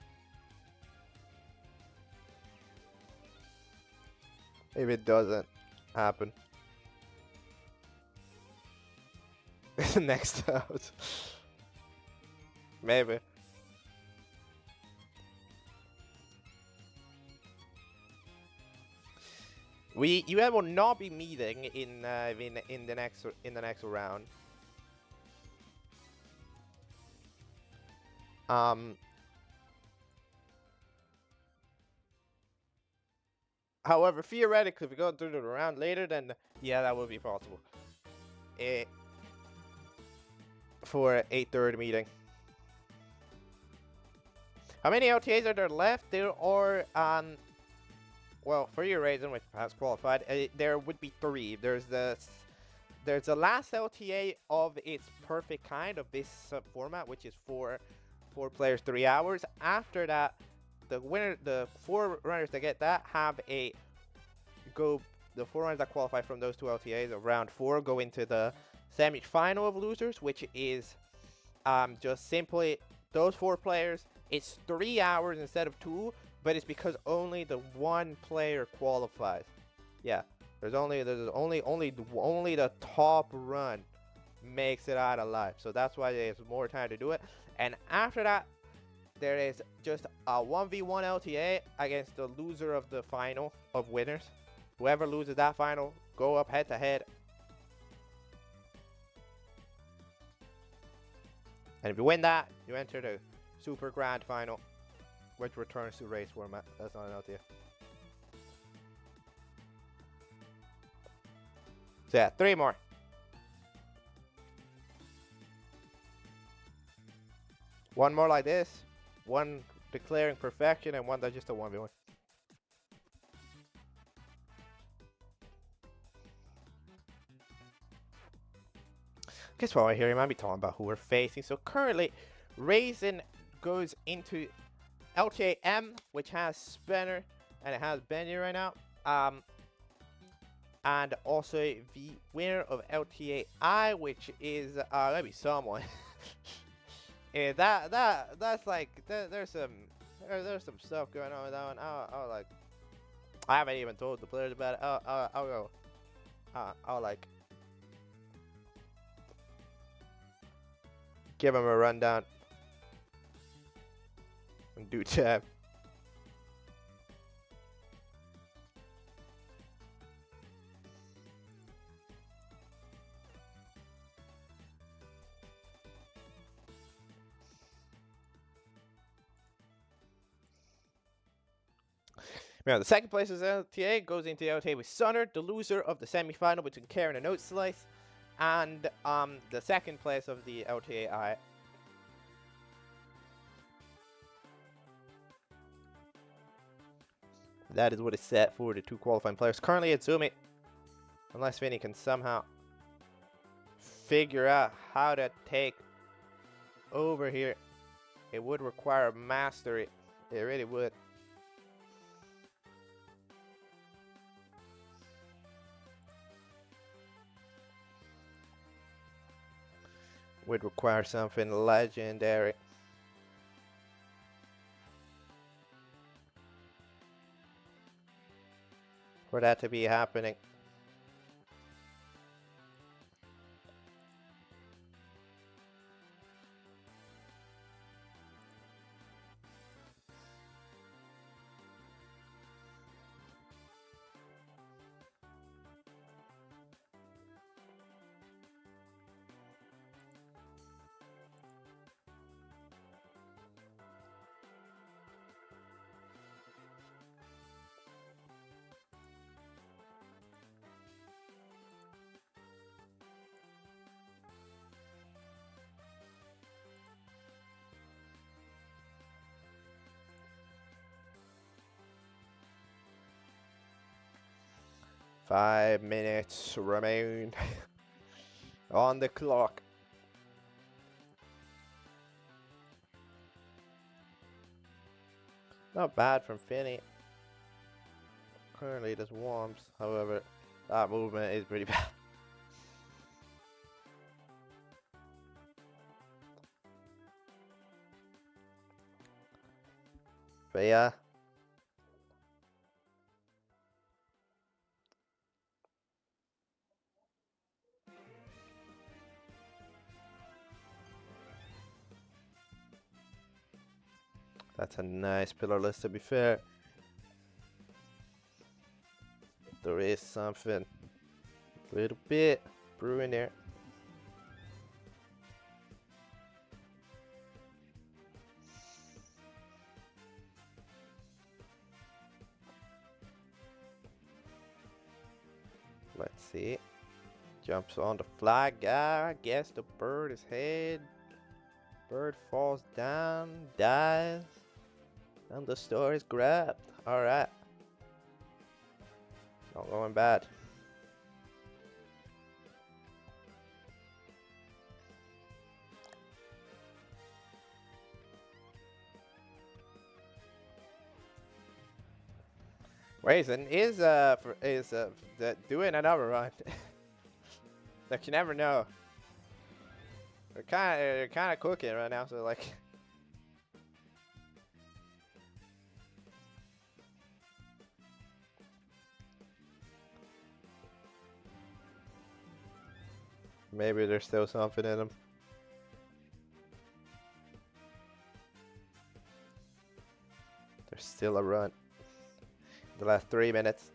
If it doesn't happen. Next out. Maybe. You will not be meeting in the next round. However, theoretically, if we go through the round later, then yeah, that would be possible. For a third meeting. How many LTAs are there left? There are, well, for your reason, which has qualified, there would be 3. There's the last LTA of its perfect kind of this format, which is 4 players, 3 hours. After that, the 4 runners that get that have the 4 runners that qualify from those 2 LTAs of round 4 go into the semi-final of losers, which is just simply those 4 players. It's 3 hours instead of 2, but it's because only the 1 player qualifies. Yeah, There's only the top run makes it out alive. So that's why there's more time to do it. And after that, there is just a 1v1 LTA against the loser of the final of winners. Whoever loses that final, go up head to head. And if you win that, you enter the Super Grand Final, which returns to race format. That's not an LTA. So yeah, 3 more. One more like this, one declaring perfection, and one that's just a 1v1. Guess what I hear? You might be talking about who we're facing. So currently, Raisin goes into LTA M, which has Spinner, and it has Benny right now. And also the winner of LTA I, which is maybe someone. Yeah, that's like there's some stuff going on with that one. I'll like, I haven't even told the players about it. I'll go. I'll like give them a rundown in due time. Now, the second place is LTA, goes into LTA with Sunner, the loser of the semi-final between Karen and Oat Slice, and the second place of the LTA I. That is what is set for the 2 qualifying players. Currently it's Zumi, unless Vinny can somehow figure out how to take over here. It would require mastery. It really would. Would require something legendary. For that to be happening. Five minutes remain on the clock. Not bad from Finney. Currently just warms, however, that movement is pretty bad. But yeah. That's a nice pillar list, to be fair. There is something a little bit brewing there. Let's see. Jumps on the flag. I guess the bird is head. Bird falls down, dies, and the store is grabbed. Alright. Not going bad. Raisin is doing another run. Like, you never know. They're kind of cooking right now, so like. Maybe there's still something in them. There's still a run. The last 3 minutes.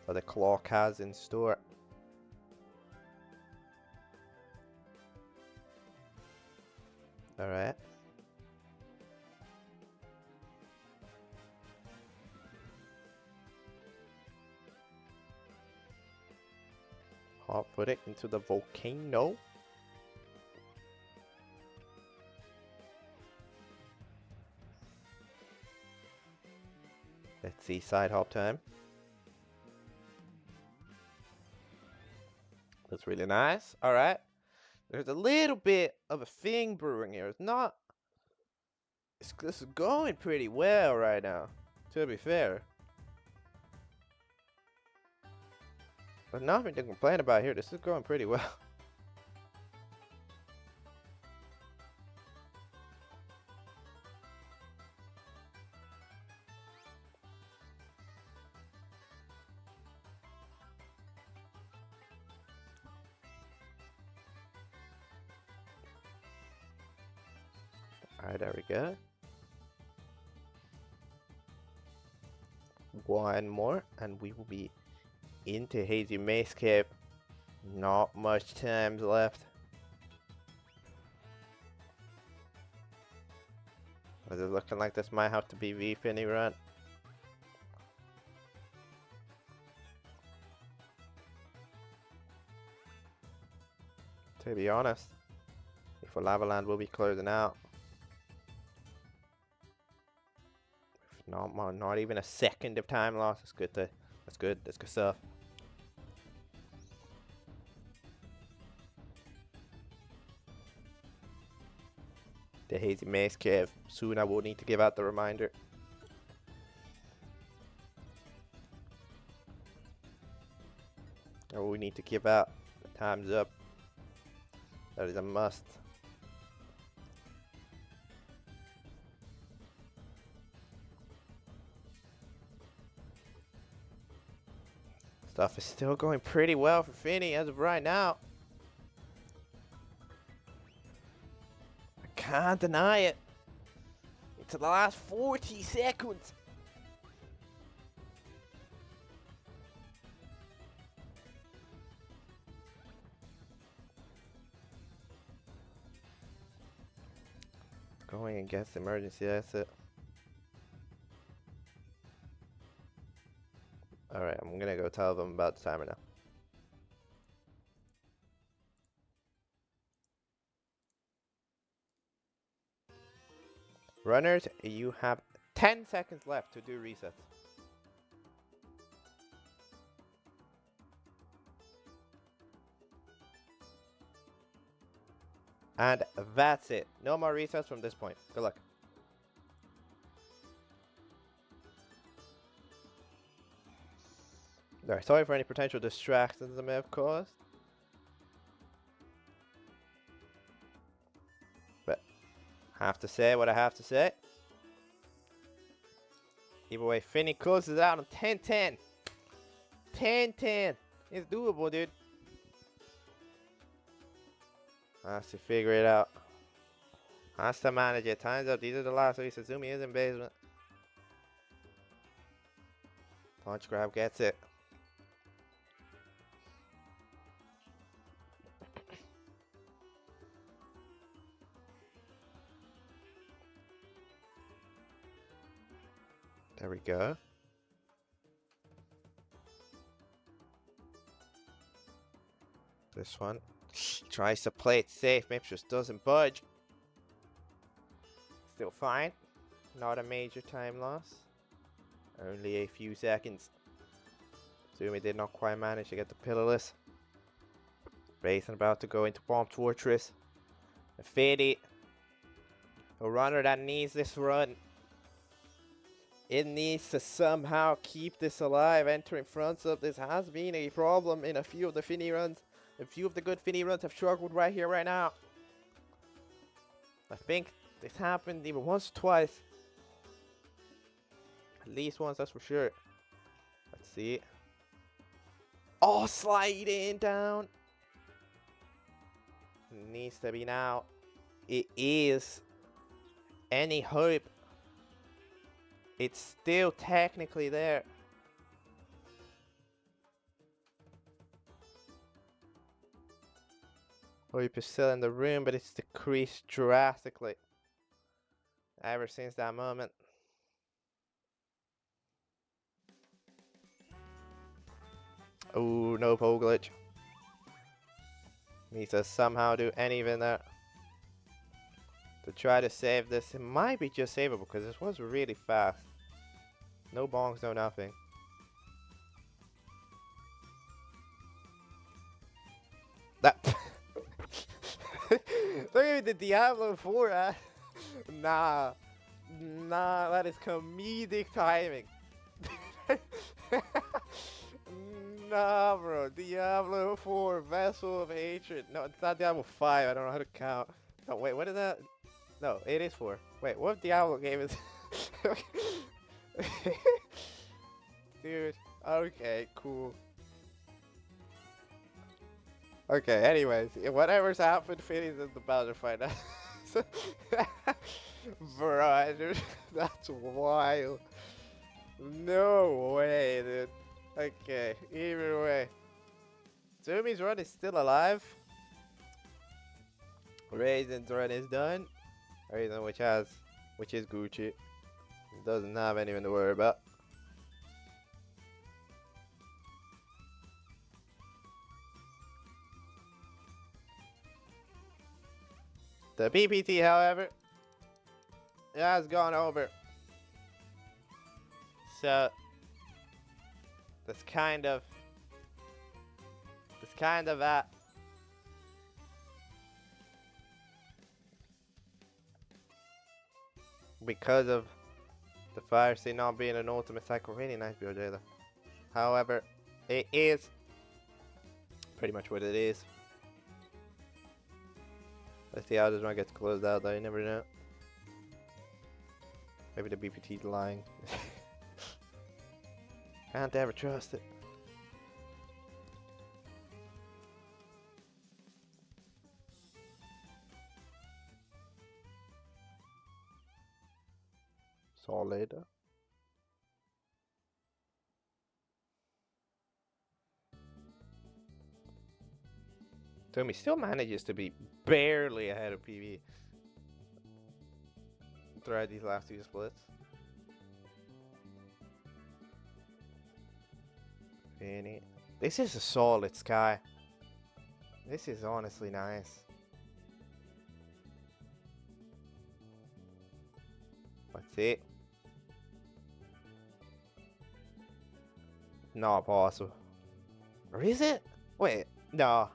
So the clock has in store. All right. Hop put it into the volcano. Let's see side hop time. That's really nice. All right. There's a little bit of a thing brewing here. It's not. This is going pretty well right now, to be fair. But nothing to complain about here. This is going pretty well. Alright, there we go. One more, and we will be into Hazy Maze Cave. Not much time left. Is it looking like this might have to be V-Finny run? To be honest, if Lava Land will be closing out. Not even a second of time loss. That's good. That's good. That's good stuff. The Hazy Maze Cave. Soon I will need to give out the reminder. Or we need to give out the time's up. That is a must. Stuff is still going pretty well for Finny as of right now. I can't deny it. It's the last 40 seconds. Going against emergency exit. Alright, I'm gonna go tell them about the timer now. Runners, you have 10 seconds left to do resets. And that's it. No more resets from this point. Good luck. Alright, sorry for any potential distractions I may have caused. But I have to say what I have to say. Either way, Finny closes out on 10-10. 10-10. It's doable, dude. Has to figure it out. Has to manage it. Time's up. These are the last three. Suzumi is in basement. Punch grab gets it. There we go. This one tries to play it safe. Maybe just doesn't budge. Still fine. Not a major time loss. Only a few seconds. Zumi did not quite manage to get the pillarless. Racing about to go into Bomb Fortress. A Fade, a runner that needs this run. It needs to somehow keep this alive, entering fronts up. This has been a problem in a few of the Finny runs. A few of the good Finny runs have struggled right here, right now. I think this happened even once or twice. At least once, that's for sure. Let's see. Oh, sliding down. Needs to be now. It is. Any hope? It's still technically there. Hope is still in the room, but it's decreased drastically ever since that moment. Oh, no pole glitch. Needs to somehow do anything there to try to save this. It might be just savable because this was really fast. No bonks, no nothing. That. Look at the Diablo 4 ad. Nah. Nah, that is comedic timing. Nah, bro. Diablo 4, Vessel of Hatred. No, it's not Diablo 5. I don't know how to count. No, wait, what is that? No, it is 4. Wait, what Diablo game is Dude, okay, cool. Okay, anyways, whatever's happened, Finny's in the battle fight now. Bro, dude, that's wild. No way, dude. Okay, either way. Zumi's run is still alive. Raisin's run is done. Raisin, which is Gucci. Doesn't have anything to worry about. The PPT, however, has gone over. So that's kind of that. Because of the Fire Sea not being an ultimate cycle, really nice build there. However, it is pretty much what it is. Let's see how this one gets closed out though, you never know. Maybe the BPT's lying. Can't ever trust it. Solid. Tommy still manages to be barely ahead of PV throughout these last two splits. Finny. This is a solid sky. This is honestly nice. Let's see. Not possible. Or is it? Wait, no.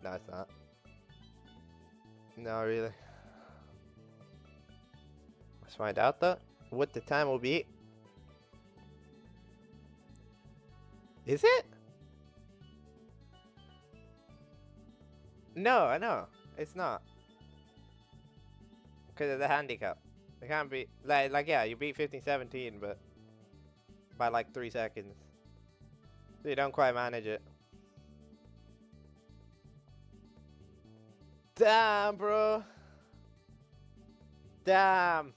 No, it's not. No, really. Let's find out though what the time will be. Is it? No, I know. It's not. Because of the handicap. It can't be like yeah, you beat 15-17, but by like 3 seconds. So you don't quite manage it. Damn, bro. Damn.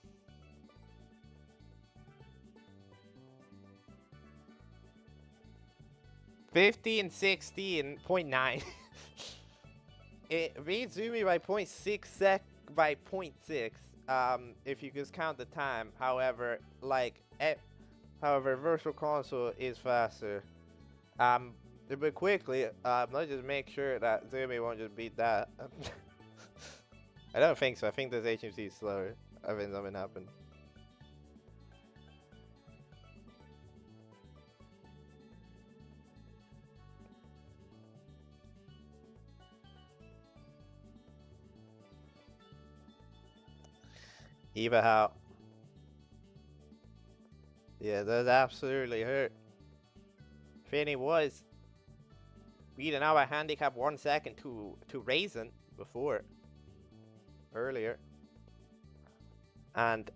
$15.16.9. It beats Zumi by 0.6 by 0.6. If you just count the time. However, however, Virtual Console is faster. But quickly, let's just make sure that Zumi won't just beat that. I don't think so. I think this HMC is slower. I think something happened. Eva how? Yeah, that absolutely hurt. Finny was beaten out by handicap 1 second to Raisin before. Earlier. And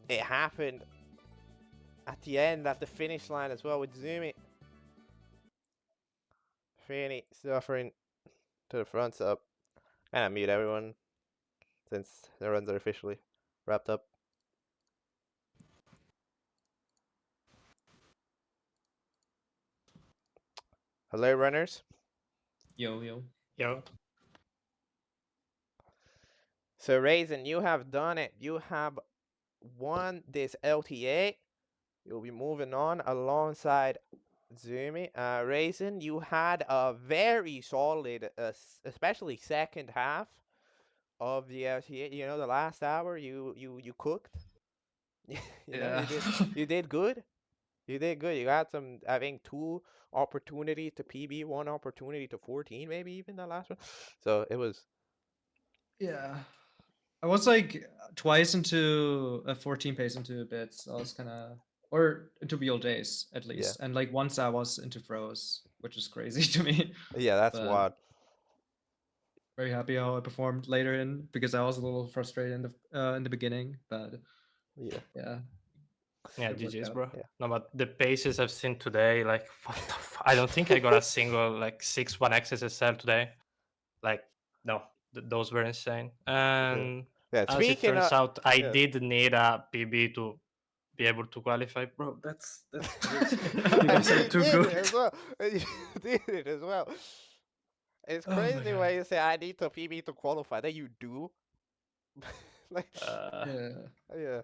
it happened at the end, at the finish line as well with Zumi. Fanny suffering to the fronts up. And I mute everyone since the runs are officially wrapped up. Hello, runners. Yo, yo. Yo. So, Raisin, you have done it. You have won this LTA. You'll be moving on alongside Zumi. Raisin, you had a very solid, especially second half of the LTA. You know, the last hour you cooked. You know, Yeah. you did good. You did good. You had some, I think, 2 opportunities to PB, 1 opportunity to 14, maybe even the last one. So it was, Yeah. I was like twice into a 14 pace into bits. I was kind of, or into real days at yeah, least. And like once I was into froze, which is crazy to me. yeah, that's But wild. very happy how I performed later in because I was a little frustrated in the beginning. But Yeah, yeah, Yeah, it worked GG's, out. bro. Yeah. No, but the paces I've seen today, like, what the I don't think I got a single, like, 6-1 XSSL today. Like, no, those were insane. And yeah. as it Speaking turns of, out, I yeah, did need a PB to be able to qualify. Bro, that's crazy. You and guys are you too did good. it as well. You did it as well. It's Oh my crazy god. when you say I need to PB to qualify, then you do. Like, Yeah. yeah,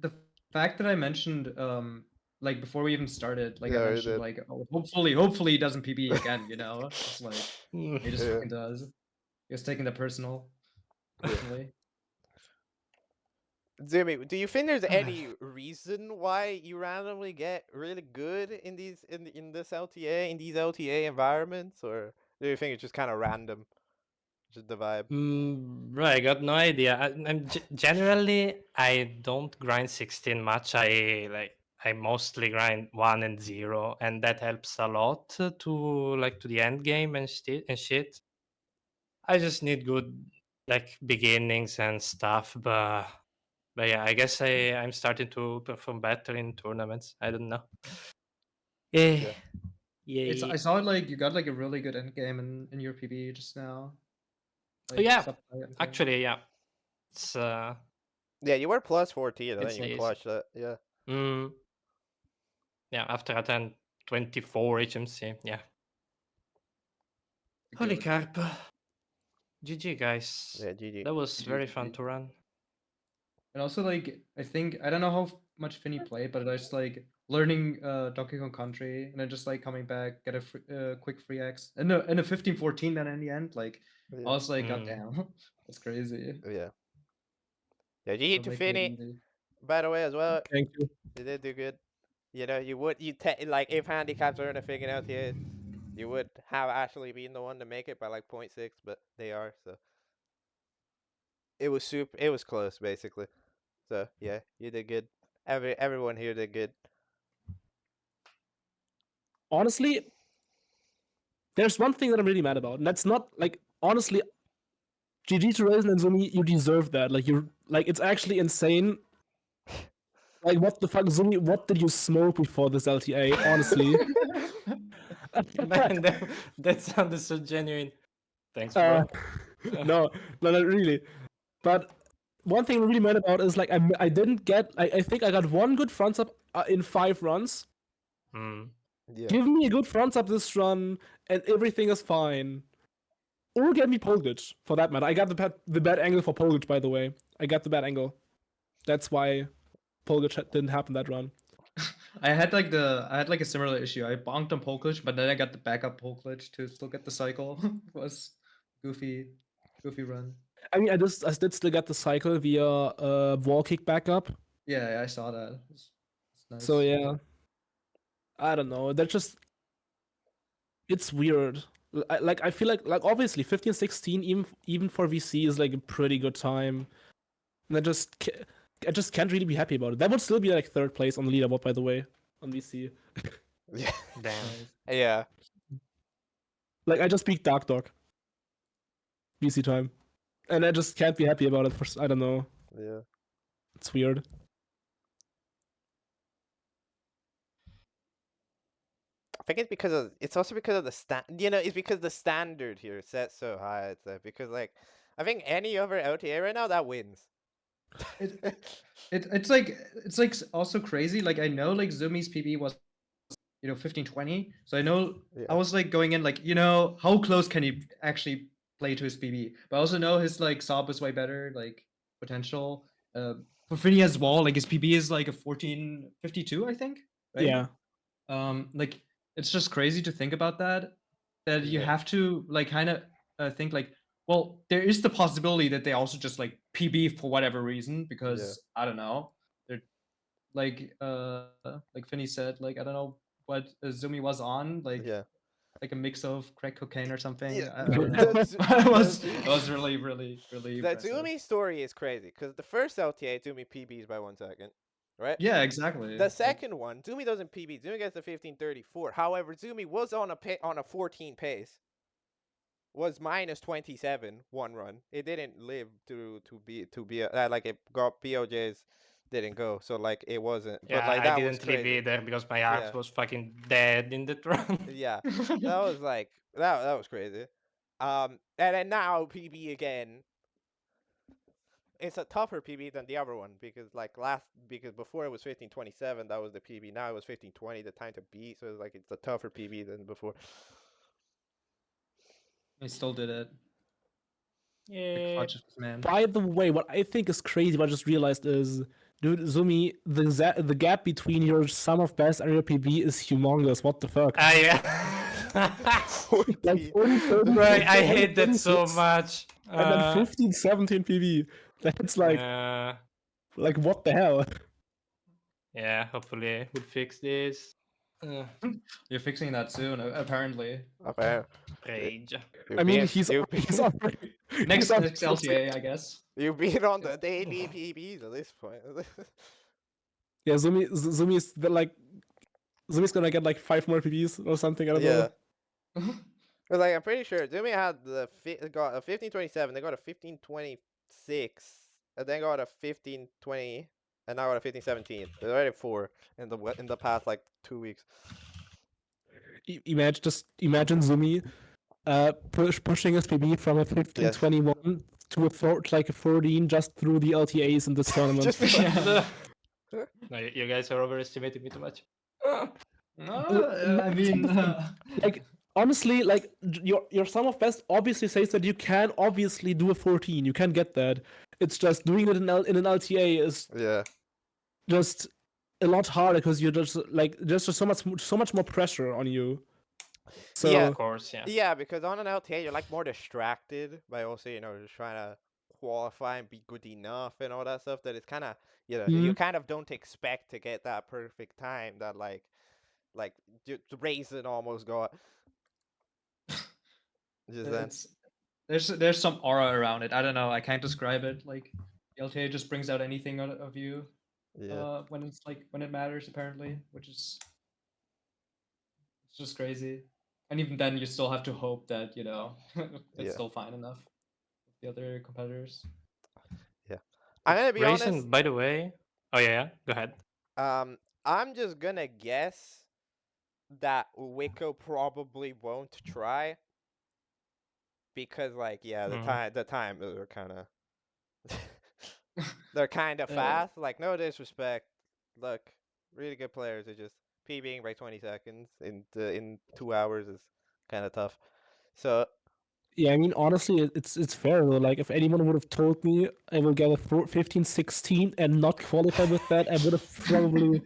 The fact that I mentioned like before we even started, like I yeah, you mentioned did. like oh, hopefully he doesn't PB again, you know? It's like Mm. he just Yeah, fucking does. He was taking that personal, yeah. definitely. Jimmy, do you think there's any reason why you randomly get really good in these in this LTA in these LTA environments, or do you think it's just kind of random, just the vibe? Bro, I got no idea. Generally, I don't grind 16 much. I mostly grind 1 and 0, and that helps a lot to the end game and shit. I just need good like beginnings and stuff, but yeah, I guess I'm starting to perform better in tournaments. I don't know. Eh, Yeah, It's I yay. saw like you got like a really good end game in your PB just now. Oh Like yeah, sub and thing. actually, yeah. It's yeah. You were plus 14, and then it's you easy. clutched it. Yeah, Mm, yeah, after I 24 HMC, yeah. Holy Goat. carp. GG guys. yeah. GG. That was GG, very fun GG. to run. And also like I think I don't know how much Finny played, but I just like learning Donkey Kong Country and then just like coming back, get a quick free X and a 15-14 then in the end. Like I Yeah, was like, God Mm. damn, that's crazy. yeah. Yeah, GG They're to making it Finny, easy. by the way, as well. Thank you. You did do good. You know, like if handicaps are in a figuring out here, you would have actually been the one to make it by like 0.6, but they are, so it was super. It was close, basically. So yeah, you did good. Everyone here did good. Honestly, there's one thing that I'm really mad about, and that's not like honestly, GG to Raisin and Zumi, you deserve that. Like you're like it's actually insane. Like what the fuck, Zumi? What did you smoke before this LTA? Honestly, Man, that sounded so genuine. Thanks, uh, bro. no, no, not really. But one thing I'm really mad about is like I didn't get. I think I got one good front up in 5 runs. Mm. Yeah. Give me a good front up this run, and everything is fine. Or get me pole glitch for that matter. I got the bad angle for pole glitch, by the way. I got the bad angle. That's why pole glitch didn't happen that run. I had like a similar issue. I bonked on pole glitch, but then I got the backup pole glitch to still get the cycle. It was goofy, goofy run. I mean, I did still get the cycle via wall kick backup. Yeah, I saw that. It's nice. So yeah, I don't know. That just it's weird. Like I feel like obviously 15, 16 even for VC is like a pretty good time, and I just can't really be happy about it. That would still be like third place on the leaderboard, by the way, on VC. Yeah. Damn. Nice. Yeah. Like I just beat Dark Dog VC time, and I just can't be happy about it. For I don't know. Yeah. It's weird. think it's also because of the it's because the standard here is set so high. It's because like I think any other LTA right now that wins. It, it's also crazy. Like I know like Zumi's PB was 1520. So I know I Yeah. was like going in like how close can he actually play to his PB? But I also know his like sob is way better, like potential. For Finny as well, like his PB is like a 1452, I think, right? Yeah. Like it's just crazy to think about that. That you Yeah. have to like kind of think like, well, there is the possibility that they also just like PB for whatever reason because I don't know. They're like Finny said, like I don't know what Zumi was on, Yeah. like a mix of crack cocaine or something. Yeah. I don't know. That's It was really, really, really the impressive. Zumi story is crazy because the first LTA Zumi PBs by 1 second, right? Yeah, exactly. The Like, second one, Zumi doesn't PB. Zumi gets the 1534. However, Zumi was on a 14 pace. Was minus 27 one run. It didn't live to be like it got BOJ's didn't go. So like it wasn't. But Yeah, like I that was didn't live crazy. either because my Yeah. axe was fucking dead in the run. Yeah. That was like that was crazy. And then now PB again. It's a tougher PB than the other one because before it was 1527, that was the PB. Now it was 1520, the time to beat. So it's like it's a tougher PB than before. he still did it. The Yeah. clutch of his man. By the way, what I think is crazy, what I just realized is, dude, Zumi, the gap between your sum of best and your PB is humongous. What the fuck? I Like 40, right, I hate that so 46, much. and then 15, 17 PB. That's like what the hell? yeah, hopefully we'll fix this. You're fixing that soon, apparently. Okay. Rage. I mean, he's already Next he's next LTA, I guess. You've been on the daily PBs at this point. Yeah, Zumi is Zumi's gonna get like 5 more PBs or something. I don't Yeah. know. But like I'm pretty sure Zumi had got a 1527, they got a 1526, and then got a 1520, and now got a 1517. There's already 4 in the past like 2 weeks. Imagine Zumi pushing his PB from a 1521 to a 14 just through the LTAs in this tournament. No, you guys are overestimating me too much. I mean, like honestly, like your sum of best obviously says that you can obviously do a 14. You can get that. It's just doing it in an LTA is just a lot harder because you're just like there's just so much more pressure on you. So Yeah, of course, yeah. Yeah, because on an LTA you're like more distracted by also just trying to qualify and be good enough and all that stuff that it's kind of you kind of don't expect to get that perfect time that like Raisin almost got. Just then. There's some aura around it. I don't know. I can't describe it. Like LTA just brings out anything out of you. When it's like when it matters, apparently, which is it's just crazy. And even then, you still have to hope that it's still fine enough with the other competitors. Yeah, I'm gonna be Raisin, honest. by the way. Oh yeah, go ahead. I'm just gonna guess that Wicco probably won't try because like the time are kind of they're kind of fast. Like no disrespect, look, really good players are just PBing by 20 seconds in 2 hours is kind of tough. So yeah, I mean honestly, it's fair though. Like if anyone would have told me I will get a 15-16 and not qualify with that, I would have probably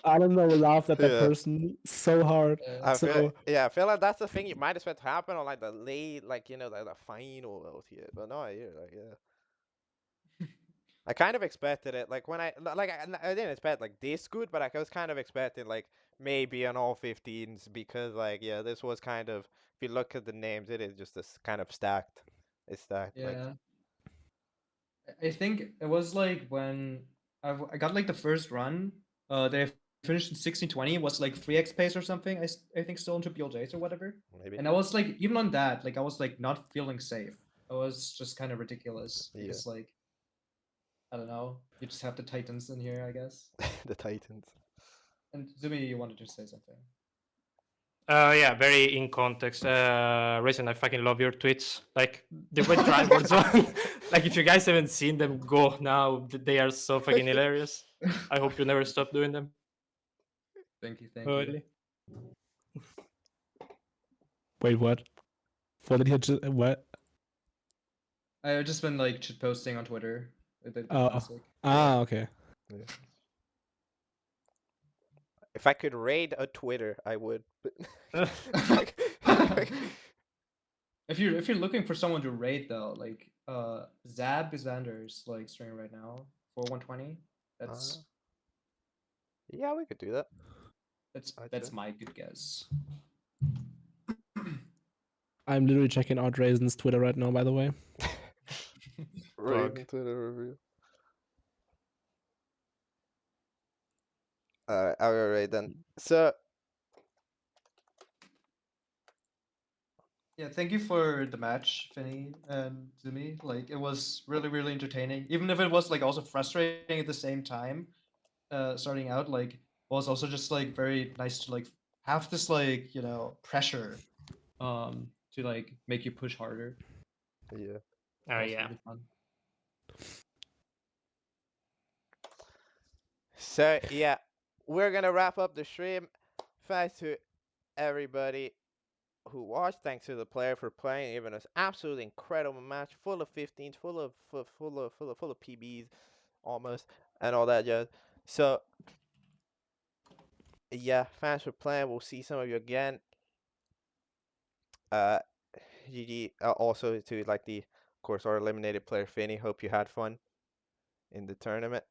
I don't know laughed at that person so hard. I feel like that's the thing you might expect to happen on like the late, like like the final LTA, but no, I kind of expected it. Like when I didn't expect like this good, but like, I was kind of expecting like maybe an all 15s because like this was kind of if you look at the names, it is just this kind of stacked. It's stacked. Like Yeah. I think it was like when I got like the first run. They finished in 1620. Was like 3x pace or something. I think still into BLJs or whatever. maybe. And I was like, even on that, like I was like not feeling safe. I was just kind of ridiculous because like I don't know. You just have the Titans in here, I guess. The Titans. And Zumi, you wanted to say something. Yeah, very in context. Raisin, I fucking love your tweets. Like the way Tribords on. Like if you guys haven't seen them, go now. They are so fucking hilarious. I hope you never stop doing them. Thank you, thank you. Really? Wait, what? What? I've just been like posting on Twitter. The Oh. classic. Okay. Yeah. If I could raid a Twitter, I would. But If you're looking for someone to raid though, like Zab Xander's like streaming right now for 120. That's yeah, we could do that. I'd that's say. my good guess. I'm literally checking out Raisin's Twitter right now, by the way. Raid Twitter review. Alright, I'll go raid then. So Yeah, thank you for the match, Finny and Zumi. Like it was really, really entertaining. Even if it was like also frustrating at the same time. Starting out, like was also just like very nice to like have this like, you know, pressure to like make you push harder. yeah. That Oh was yeah. really fun. So yeah, we're gonna wrap up the stream. Thanks to everybody who watched. Thanks to the player for playing, giving us absolutely incredible match, full of 15s, full of PBs, almost, and all that jazz. So yeah, thanks for playing. We'll see some of you again. GG. Also to like of course, our eliminated player Finny. Hope you had fun in the tournament.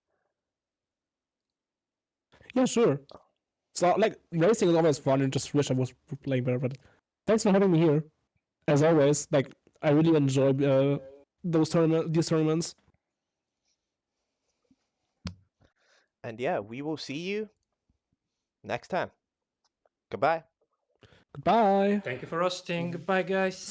Yeah, sure. So, like, racing is always fun, and just wish I was playing better. But thanks for having me here. As always, like, I really enjoy these tournaments. And yeah, we will see you next time. Goodbye. Goodbye. Thank you for hosting. Goodbye, guys.